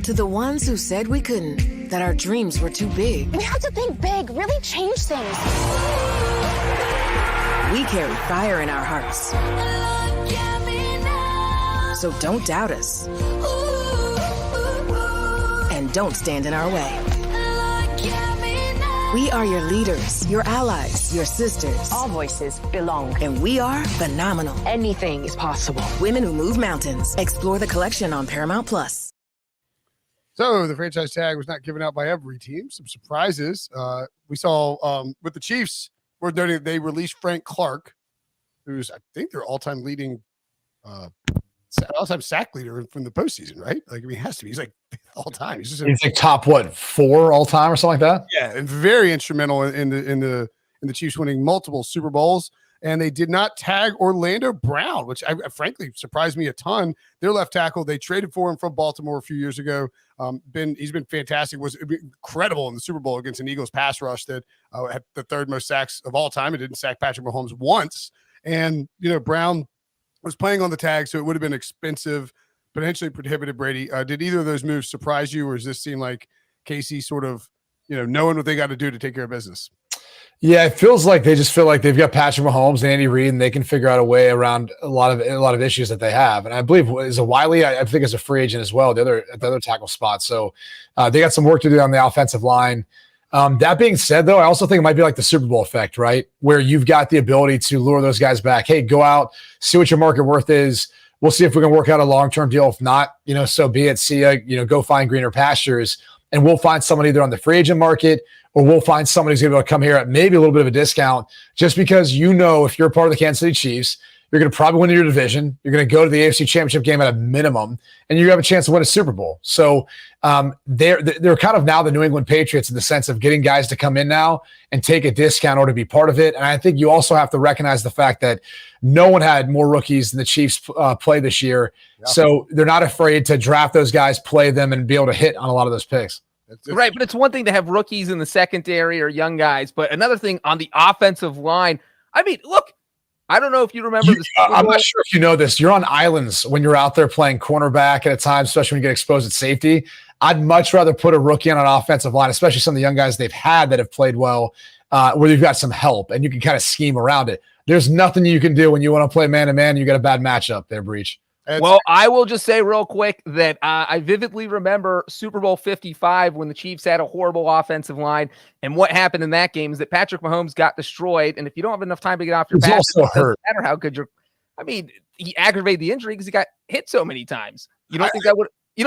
To the ones who said we couldn't, that our dreams were too big. We have to think big, really change things. We carry fire in our hearts. So don't doubt us. And don't stand in our way. We are your leaders, your allies, your sisters. All voices belong. And we are phenomenal. Anything is possible. Women who move mountains. Explore the collection on Paramount Plus. So the franchise tag was not given out by every team. Some surprises. We saw with the Chiefs, worth noting that they released Frank Clark, who's, I think, their all-time leading all-time sack leader from the postseason, right? Like, I mean, he has to be. He's like all-time. He's like top 4 all-time or something like that. Yeah, and very instrumental in the Chiefs winning multiple Super Bowls. And they did not tag Orlando Brown, which frankly surprised me a ton. Their left tackle, they traded for him from Baltimore a few years ago. He's been fantastic. Was incredible in the Super Bowl against an Eagles pass rush that had the third most sacks of all time. It didn't sack Patrick Mahomes once. And Brown was playing on the tag, so it would have been expensive, potentially prohibited Brady. Did either of those moves surprise you, or does this seem like Casey sort of knowing what they got to do to take care of business? Yeah, it feels like they just feel like they've got Patrick Mahomes and Andy Reid, and they can figure out a way around a lot of issues that they have. And I believe is a Wiley, I think, is a free agent as well, the other tackle spot. So they got some work to do on the offensive line. That being said, though, I also think it might be like the Super Bowl effect, right? Where you've got the ability to lure those guys back. Hey, go out, see what your market worth is. We'll see if we can work out a long-term deal. If not, so be it. See ya, go find greener pastures. And we'll find someone either on the free agent market, or we'll find somebody who's going to be able to come here at maybe a little bit of a discount, just because if you're a part of the Kansas City Chiefs, you're going to probably win your division. You're going to go to the AFC Championship game at a minimum, and you have a chance to win a Super Bowl. So they're kind of now the New England Patriots in the sense of getting guys to come in now and take a discount or to be part of it. And I think you also have to recognize the fact that no one had more rookies than the Chiefs play this year. Yeah. So they're not afraid to draft those guys, play them, and be able to hit on a lot of those picks. Right, but it's one thing to have rookies in the secondary or young guys, but another thing on the offensive line. I mean, look, I don't know if you remember this. I'm not sure if you know this. You're on islands when you're out there playing cornerback at a time, especially when you get exposed at safety. I'd much rather put a rookie on an offensive line, especially some of the young guys they've had that have played well, where you've got some help and you can kind of scheme around it. There's nothing you can do when you want to play man-to-man and you got a bad matchup there, Breech. Well, I will just say real quick that I vividly remember Super Bowl 55 when the Chiefs had a horrible offensive line. And what happened in that game is that Patrick Mahomes got destroyed. And if you don't have enough time to get off your pass, it doesn't matter how good he aggravated the injury because he got hit so many times. You don't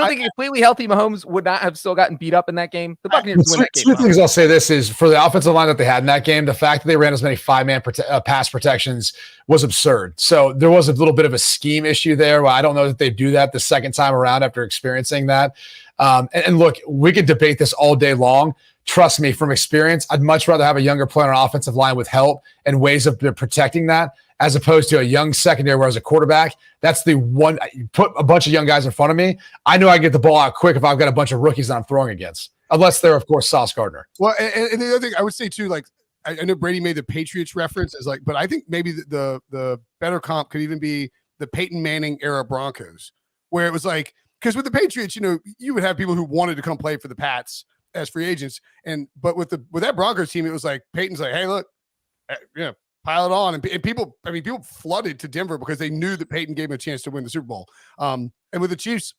think a completely healthy Mahomes would not have still gotten beat up in that game? The Buccaneers win that game. Two things I'll say this is for the offensive line that they had in that game, the fact that they ran as many 5-man pass protections was absurd. So there was a little bit of a scheme issue there. Well, I don't know that they do that the second time around after experiencing that. And look, we could debate this all day long. Trust me, from experience, I'd much rather have a younger player on offensive line with help and ways of protecting that, as opposed to a young secondary where as a quarterback, that's the one. You put a bunch of young guys in front of me, I know I get the ball out quick if I've got a bunch of rookies that I'm throwing against, unless they're, of course, Sauce Gardner. Well, and the other thing I would say too, like I know Brady made the Patriots reference as but I think maybe the better comp could even be the Peyton Manning era Broncos, where it was like, because with the Patriots, you would have people who wanted to come play for the Pats as free agents, but with that Broncos team, it was like Peyton's like, hey, look, pile it on, and people flooded to Denver because they knew that Peyton gave him a chance to win the Super Bowl. And with the Chiefs,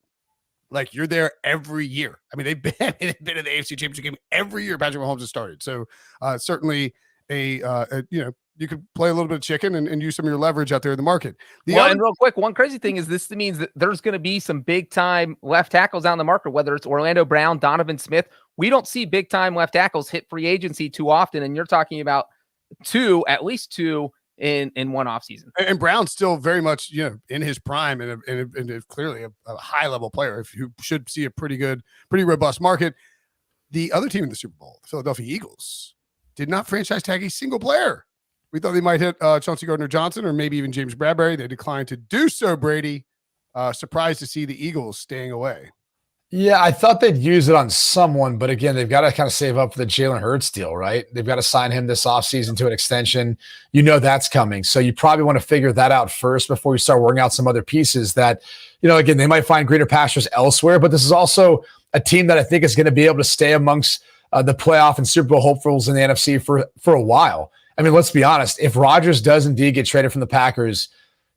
Like you're there every year. I mean, they've been in the AFC Championship game every year Patrick Mahomes has started. So certainly you could play a little bit of chicken and use some of your leverage out there in the market. And real quick, one crazy thing is this means that there's going to be some big time left tackles out in the market, whether it's Orlando Brown, Donovan Smith. We don't see big time left tackles hit free agency too often. And you're talking about at least two in one offseason. And Brown's still very much, in his prime and clearly a high level player who should see a pretty robust market. The other team in the Super Bowl, the Philadelphia Eagles, did not franchise tag a single player. We thought they might hit Chauncey Gardner-Johnson or maybe even James Bradbury. They declined to do so, Brady. Surprised to see the Eagles staying away. Yeah, I thought they'd use it on someone, but again, they've got to kind of save up for the Jalen Hurts deal, right? They've got to sign him this offseason to an extension. That's coming. So you probably want to figure that out first before you start working out some other pieces that, again, they might find greener pastures elsewhere, but this is also a team that I think is going to be able to stay amongst the playoff and Super Bowl hopefuls in the NFC for a while. I mean, let's be honest. If Rodgers does indeed get traded from the Packers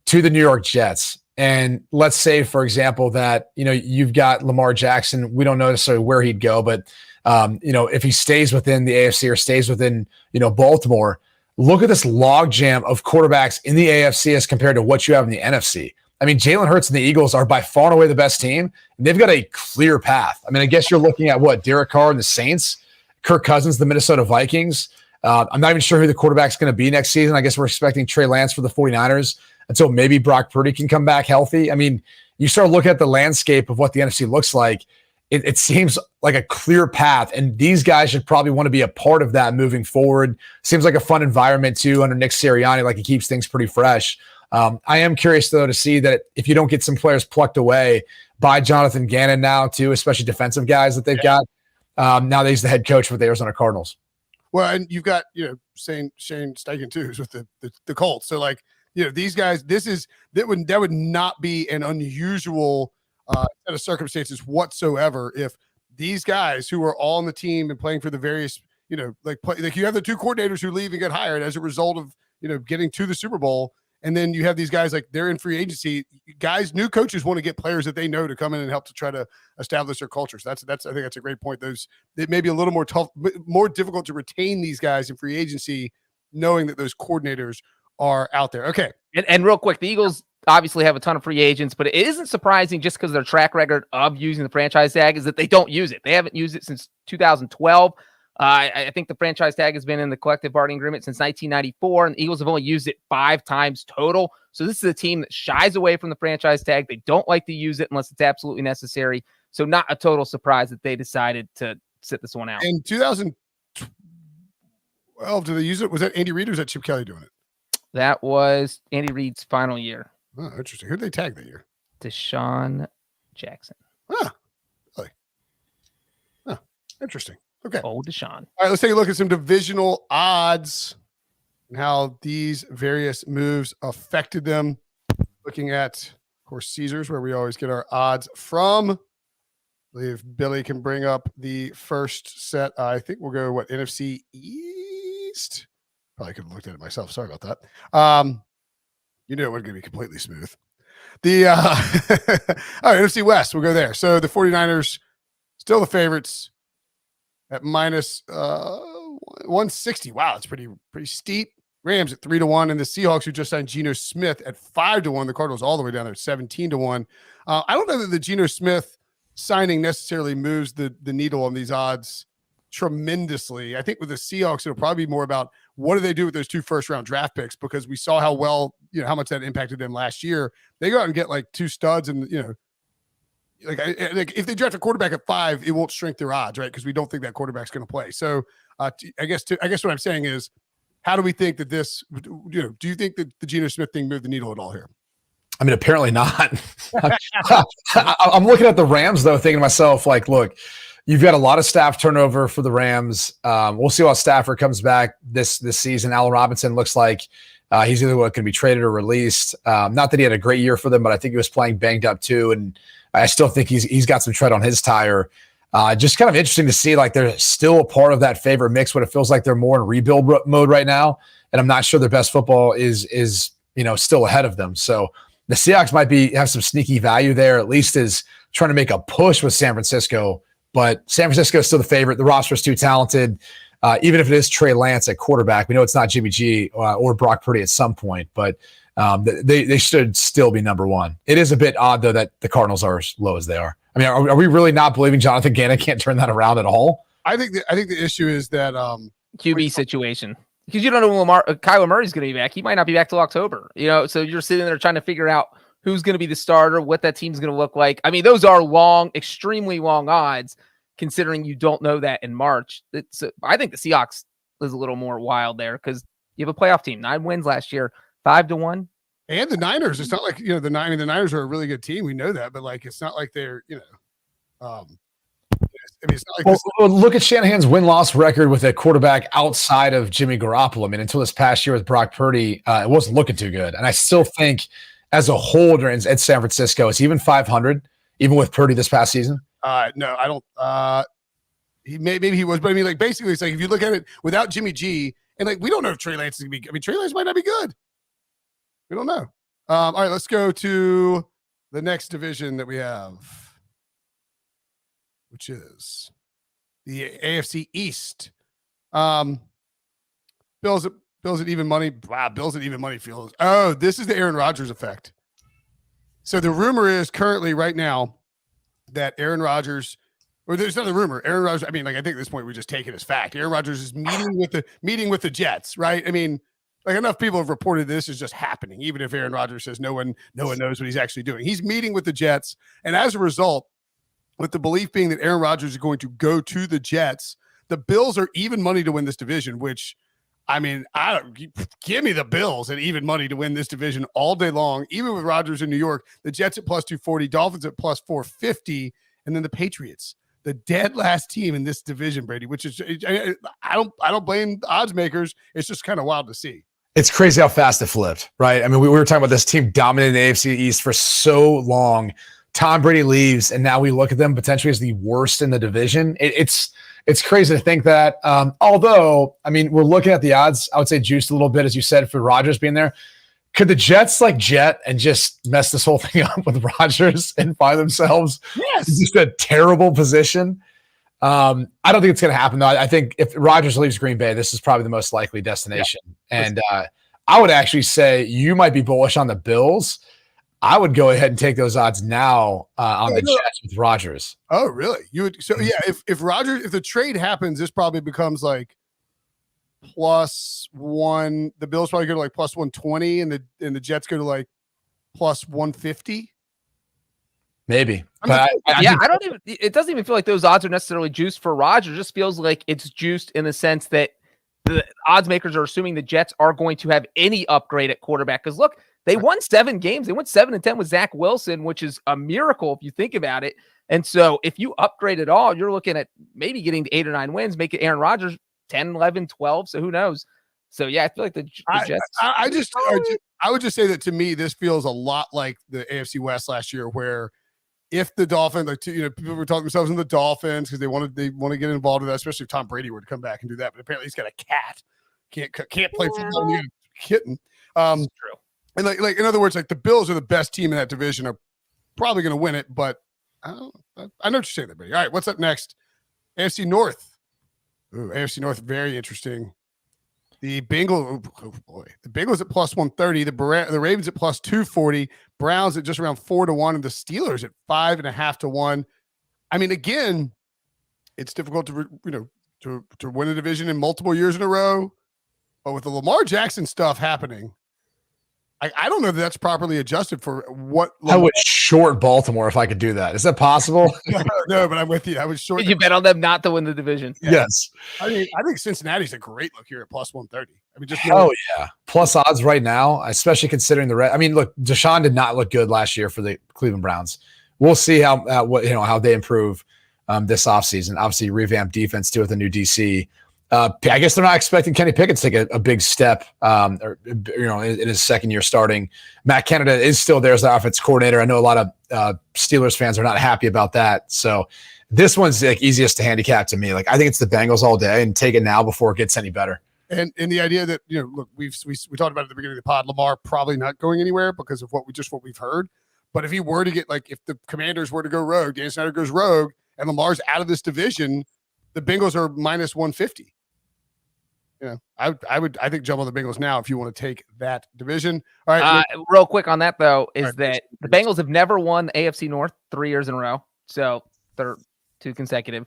to the New York Jets, and let's say, for example, that, you've got Lamar Jackson, we don't know necessarily where he'd go, but, if he stays within the AFC or stays within, Baltimore, look at this logjam of quarterbacks in the AFC as compared to what you have in the NFC. I mean, Jalen Hurts and the Eagles are by far and away the best team. And they've got a clear path. I mean, I guess you're looking at Derek Carr and the Saints, Kirk Cousins, the Minnesota Vikings. I'm not even sure who the quarterback's going to be next season. I guess we're expecting Trey Lance for the 49ers until maybe Brock Purdy can come back healthy. I mean, you start looking at the landscape of what the NFC looks like. It seems like a clear path, and these guys should probably want to be a part of that moving forward. Seems like a fun environment too under Nick Sirianni, like he keeps things pretty fresh. I am curious though to see that if you don't get some players plucked away by Jonathan Gannon now too, especially defensive guys that they've got. Now that he's the head coach for the Arizona Cardinals. Well, and you've got, Shane Steichen too, who's with the Colts. So these guys, that would not be an unusual set of circumstances whatsoever if these guys who are all on the team and playing for the various, you have the two coordinators who leave and get hired as a result of, getting to the Super Bowl. And then you have these guys they're in free agency. Guys, new coaches want to get players that they know to come in and help to try to establish their culture. So I think that's a great point. It may be a little more difficult to retain these guys in free agency, knowing that those coordinators are out there. Okay. And real quick, the Eagles obviously have a ton of free agents, but it isn't surprising just because their track record of using the franchise tag is that they don't use it. They haven't used it since 2012. I think the franchise tag has been in the collective bargaining agreement since 1994, and the Eagles have only used it 5 times total. So this is a team that shies away from the franchise tag. They don't like to use it unless it's absolutely necessary. So not a total surprise that they decided to sit this one out. In 2012, did they use it? Was that Andy Reid or was that Chip Kelly doing it? That was Andy Reid's final year. Oh, interesting. Who did they tag that year? Deshaun Jackson. Really? Oh, interesting. Okay. Old Deshaun. All right, let's take a look at some divisional odds and how these various moves affected them. Looking at, of course, Caesars, where we always get our odds from. I believe Billy can bring up the first set. I think we'll go, NFC East? Probably could have looked at it myself. Sorry about that. It wasn't going to be completely smooth. All right, NFC West, we'll go there. So the 49ers, still the favorites. At minus 160. Wow, it's pretty steep. Rams at 3-1, and the Seahawks, who just signed Geno Smith, at 5-1. The Cardinals all the way down there at 17-1. I don't know that the Geno Smith signing necessarily moves the needle on these odds tremendously. I think with the Seahawks, it'll probably be more about what do they do with those 2 first-round draft picks, because we saw how well, how much that impacted them last year. They go out and get 2 studs, and if they draft a quarterback at 5, it won't shrink their odds, right? Because we don't think that quarterback's going to play. So I guess what I'm saying is, how do we think that this, do you think that the Geno Smith thing moved the needle at all here? I mean, apparently not. I'm looking at the Rams, though, thinking to myself, look, you've got a lot of staff turnover for the Rams. We'll see how Stafford comes back this season. Allen Robinson looks like he's either going to be traded or released. Not that he had a great year for them, but I think he was playing banged up too. And I still think he's got some tread on his tire. Just kind of interesting to see, they're still a part of that favorite mix, but it feels like they're more in rebuild mode right now. And I'm not sure their best football is still ahead of them. So the Seahawks might have some sneaky value there, at least as trying to make a push with San Francisco. But San Francisco is still the favorite. The roster is too talented. Even if it is Trey Lance at quarterback, we know it's not Jimmy G or Brock Purdy at some point, but they should still be number one. It is a bit odd, though, that the Cardinals are as low as they are. I mean, are we really not believing Jonathan Gannon can't turn that around at all? I think the issue is that QB situation. Because you don't know when Kyler Murray's going to be back. He might not be back till October. So you're sitting there trying to figure out who's going to be the starter, what that team's going to look like. I mean, those are long, extremely long odds, considering you don't know that in March. I think the Seahawks is a little more wild there because you have a playoff team, 9 wins last year, 5-1. And the Niners, it's not like, the Niners are a really good team. We know that, but like, it's not like they're, I mean, it's not like well, look at Shanahan's win-loss record with a quarterback outside of Jimmy Garoppolo. I mean, until this past year with Brock Purdy, it wasn't looking too good. And I still think as a whole at San Francisco, it's even 500, even with Purdy this past season. No, I don't. Maybe he was, but I mean, like, basically, it's like if you look at it without Jimmy G, and like we don't know if Trey Lance is gonna be. I mean, Trey Lance might not be good. We don't know. All right, let's go to the next division that we have, which is the AFC East. Bills at even money. Wow, Bills at even money feels. Oh, this is the Aaron Rodgers effect. So the rumor is currently right now that Aaron Rodgers, or there's not a rumor. Aaron Rodgers. I mean, like I think at this point we just take it as fact. Aaron Rodgers is meeting with the Jets, right? I mean, like enough people have reported this is just happening. Even if Aaron Rodgers says no one knows what he's actually doing, he's meeting with the Jets, and as a result, with the belief being that Aaron Rodgers is going to go to the Jets, the Bills are even money to win this division. Which, I mean, give me the Bills at even money to win this division all day long. Even with Rodgers in New York, the Jets at plus 240, Dolphins at plus 450, and then the Patriots, the dead last team in this division, Brady. Which is, I don't blame the odds makers. It's just kind of wild to see. It's crazy how fast it flipped, right? I mean, we were talking about this team dominating the AFC East for so long. Tom Brady leaves, and now we look at them potentially as the worst in the division. It's crazy to think that. Although, I mean, we're looking at the odds, I would say juiced a little bit, as you said, for Rodgers being there. Could the Jets jet and just mess this whole thing up with Rodgers and find themselves in just a terrible position? I don't think it's going to happen, though. I think if Rodgers leaves Green Bay, this is probably the most likely destination. Yeah. And I would actually say you might be bullish on the Bills. I would go ahead and take those odds now on the Jets with Rodgers. Oh, really? You would? So yeah, if the trade happens, this probably becomes like +1. The Bills probably go to like +120, and the Jets go to like +150. Maybe, I don't even. It doesn't even feel like those odds are necessarily juiced for Rodgers. It just feels like it's juiced in the sense that the odds makers are assuming the Jets are going to have any upgrade at quarterback. Because look, they won 7 games. They went 7-10 with Zach Wilson, which is a miracle if you think about it. And so if you upgrade at all, you're looking at maybe getting to 8 or 9 wins, make it Aaron Rodgers 10, 11, 12. So who knows? So yeah, I feel like the Jets. I would just say that to me, this feels a lot like the AFC West last year, where if the Dolphins, people were talking themselves in the Dolphins because they want to get involved with that, especially if Tom Brady were to come back and do that. But apparently he's got a cat, can't play football. Yeah. Kitten. That's true. And like in other words, like the Bills are the best team in that division, are probably going to win it. But I know what you're saying there, Brady. All right, what's up next? AFC North. Ooh, AFC North, very interesting. The Bengals, the Bengals at +130, the Ravens at +240, Browns at just around 4-1, and the Steelers at 5.5-1. I mean, again, it's difficult to win a division in multiple years in a row, but with the Lamar Jackson stuff happening, I don't know if that's properly adjusted for what. I would short Baltimore if I could do that. Is that possible? No, but I'm with you. I would short. Did you bet on them not to win the division? Yeah. Yes. I mean, I think Cincinnati's a great look here at +130. I mean, just yeah, plus odds right now, especially considering I mean, look, Deshaun did not look good last year for the Cleveland Browns. We'll see how they improve this offseason. Obviously, revamped defense too with a new DC. I guess they're not expecting Kenny Pickett to take a big step, in his second year starting. Matt Canada is still there as the offensive coordinator. I know a lot of Steelers fans are not happy about that. So this one's like easiest to handicap to me. Like I think it's the Bengals all day, and take it now before it gets any better. And the idea that, look, we talked about at the beginning of the pod, Lamar probably not going anywhere because of what we've heard. But if he were to get, like, if the Commanders were to go rogue, Dan Snyder goes rogue, and Lamar's out of this division, the Bengals are minus 150. I think jump on the Bengals now if you want to take that division. All right. Real quick on that, though, is right, that the Bengals have never won the AFC North 3 years in a row. So they're 2 consecutive.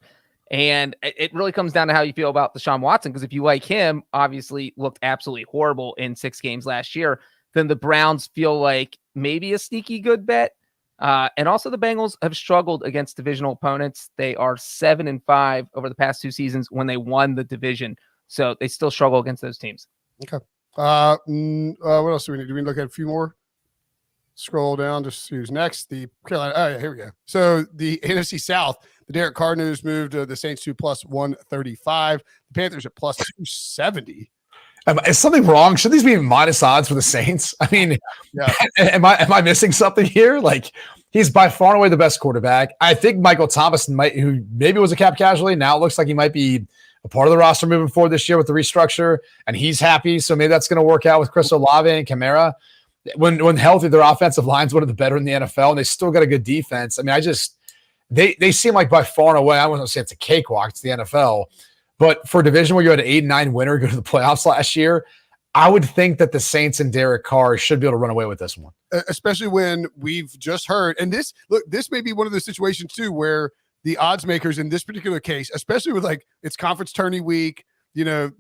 And it really comes down to how you feel about Deshaun Watson, because if you like him, obviously looked absolutely horrible in 6 games last year, then the Browns feel like maybe a sneaky good bet. And also the Bengals have struggled against divisional opponents. They are 7-5 over the past 2 seasons when they won the division. So they still struggle against those teams. Okay. What else do we need? Do we look at a few more? Scroll down, just who's next. The Carolina. Oh, yeah, here we go. So the NFC South, the Derek Carr news moved the Saints to plus 135. The Panthers at plus 270. Is something wrong? Should these be minus odds for the Saints? I mean, yeah. Am I missing something here? Like, he's by far and away the best quarterback. I think Michael Thomas who maybe was a cap casualty, now it looks like he might be a part of the roster moving forward this year with the restructure, and he's happy. So maybe that's going to work out with Chris Olave and Kamara. When healthy, their offensive line's one of the better in the NFL, and they still got a good defense. I mean, they seem like by far and away, I wouldn't say it's a cakewalk, it's the NFL, but for a division where you had an 8-9 winner go to the playoffs last year, I would think that the Saints and Derek Carr should be able to run away with this one. Especially when we've just heard, and this may be one of those situations too, where the odds makers in this particular case, especially with like it's conference tourney week, they're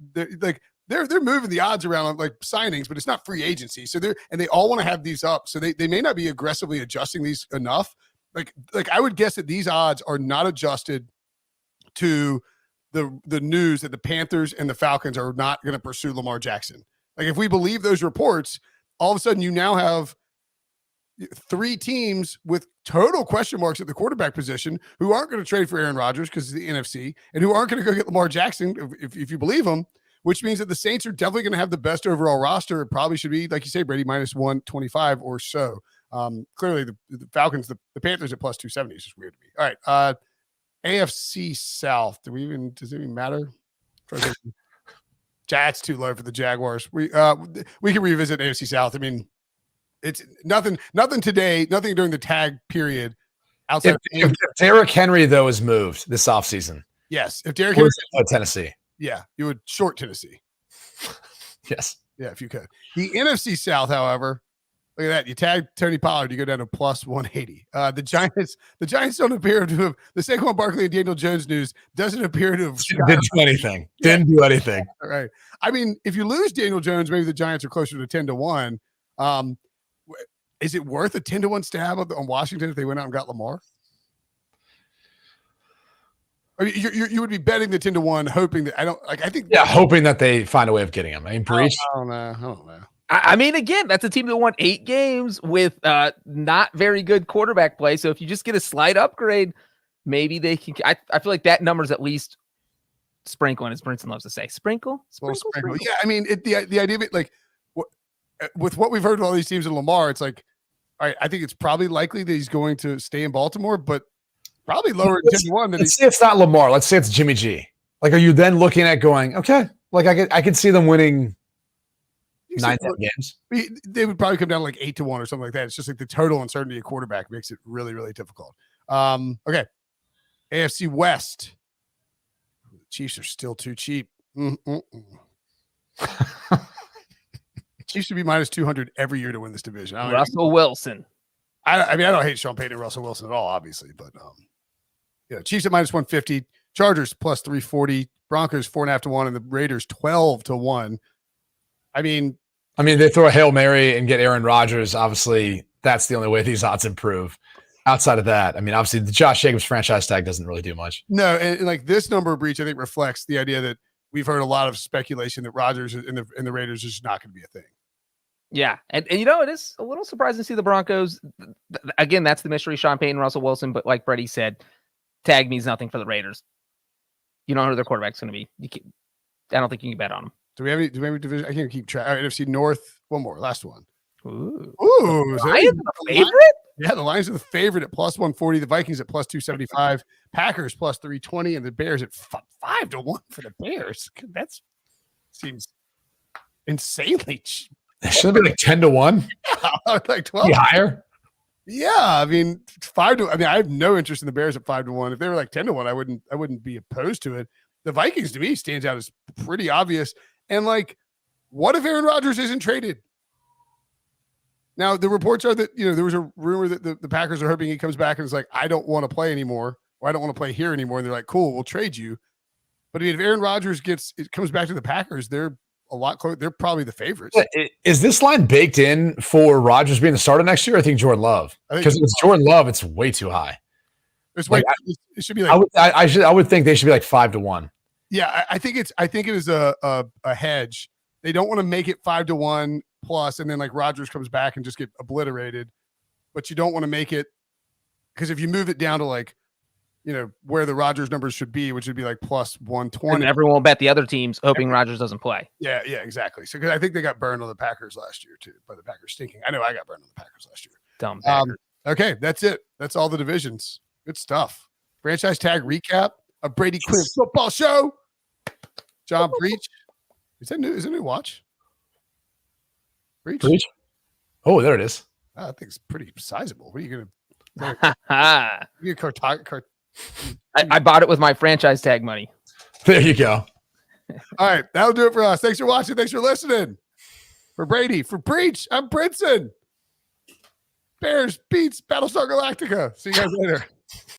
moving the odds around on like signings, but it's not free agency. So they all want to have these up. So they may not be aggressively adjusting these enough. Like I would guess that these odds are not adjusted to the news that the Panthers and the Falcons are not going to pursue Lamar Jackson. Like if we believe those reports, all of a sudden you now have 3 teams with total question marks at the quarterback position who aren't going to trade for Aaron Rodgers because of the NFC and who aren't going to go get Lamar Jackson if you believe them, which means that the Saints are definitely going to have the best overall roster. It probably should be, like you say, Brady, minus 125 or so. Clearly the Falcons, the Panthers at plus 270 is just weird to me. All right. AFC South. Does it even matter? That's too low for the Jaguars. We can revisit AFC South. I mean, it's nothing today, nothing during the tag period outside. If Derrick Henry, though, is moved this offseason. Yes. If Derrick Henry Tennessee. Yeah, you would short Tennessee. Yes. Yeah, if you could. The NFC South, however, look at that. You tag Tony Pollard, you go down to plus 180. The Giants don't appear to have the Saquon Barkley and Daniel Jones news doesn't appear to have didn't do anything. Didn't do anything. All right. I mean, if you lose Daniel Jones, maybe the Giants are closer to 10-1. Is it worth a 10-1 stab on Washington if they went out and got Lamar? I mean, you would be betting the 10-1, hoping that hoping that they find a way of getting him. I mean, Breech. I don't know. I mean, again, that's a team that won 8 games with not very good quarterback play. So if you just get a slight upgrade, maybe they can. I feel like that number's at least sprinkling, as Brinson loves to say. Sprinkle. Yeah, I mean, the idea of it, like, with what we've heard of all these teams in Lamar, it's like, all right, I think it's probably likely that he's going to stay in Baltimore, but probably lower than 10-1. Let's say it's not Lamar. Let's say it's Jimmy G. Like, are you then looking at going, okay, like I could see them winning 9 games. They would probably come down to like 8-1 or something like that. It's just like the total uncertainty of quarterback makes it really, really difficult. Okay. AFC West. The Chiefs are still too cheap. Chiefs should be minus 200 every year to win this division. Russell Wilson. I mean, I don't hate Sean Payton and Russell Wilson at all, obviously, but Chiefs at minus 150, Chargers plus 340, Broncos 4.5-1, and the Raiders 12-1. I mean, they throw a Hail Mary and get Aaron Rodgers. Obviously, that's the only way these odds improve. Outside of that, I mean, obviously, the Josh Jacobs franchise tag doesn't really do much. No, and like this number of Breach, I think, reflects the idea that we've heard a lot of speculation that Rodgers and the Raiders is just not going to be a thing. Yeah, and it is a little surprising to see the Broncos. Again, that's the mystery, Sean Payton, Russell Wilson. But like Brady said, tag means nothing for the Raiders. You don't know who their quarterback's going to be. I don't think you can bet on them. Do we have any division? I can't keep track. All right, NFC North. One more, last one. Ooh, Lions are the favorite? Yeah, the Lions are the favorite at plus 140. The Vikings at plus 275. Packers plus 320, and the Bears at 5-1 for the Bears. That seems insanely cheap. It should be like 10-1. Like 12. Be higher. Yeah, I mean 5 to. I mean, I have no interest in the Bears at 5-1. If they were like 10-1, I wouldn't be opposed to it. The Vikings to me stands out as pretty obvious. And like, what if Aaron Rodgers isn't traded? Now the reports are that there was a rumor that the Packers are hoping he comes back and is like, I don't want to play anymore, or I don't want to play here anymore. And they're like, cool, we'll trade you. But I mean, if Aaron Rodgers comes back to the Packers, they're a lot closer. They're probably the favorites. Is this line baked in for Rodgers being the starter next year? I think Jordan Love, because if it's Jordan Love, it's way too high. It should be like I would think they should be like 5-1. Yeah, I think it is a hedge. They don't want to make it 5-1 plus, and then like Rodgers comes back and just get obliterated. But you don't want to make it, because if you move it down to like, where the Rodgers numbers should be, which would be like plus 120. And everyone will bet the other teams, hoping Rodgers doesn't play. Yeah, exactly. So, because I think they got burned on the Packers last year too, by the Packers stinking. I know I got burned on the Packers last year. Dumb Packers. Okay, that's it. That's all the divisions. Good stuff. Franchise tag recap of Brady Quinn football show. John Breech. Is that new? Is it a new watch? Breech. Oh, there it is. I think it's pretty sizable. What are you gonna? I bought it with my franchise tag money. There you go. All right, that'll do it for us. Thanks for watching. Thanks for listening. For Brady, for Breech, I'm Brinson. Bears beats Battlestar Galactica. See you guys later.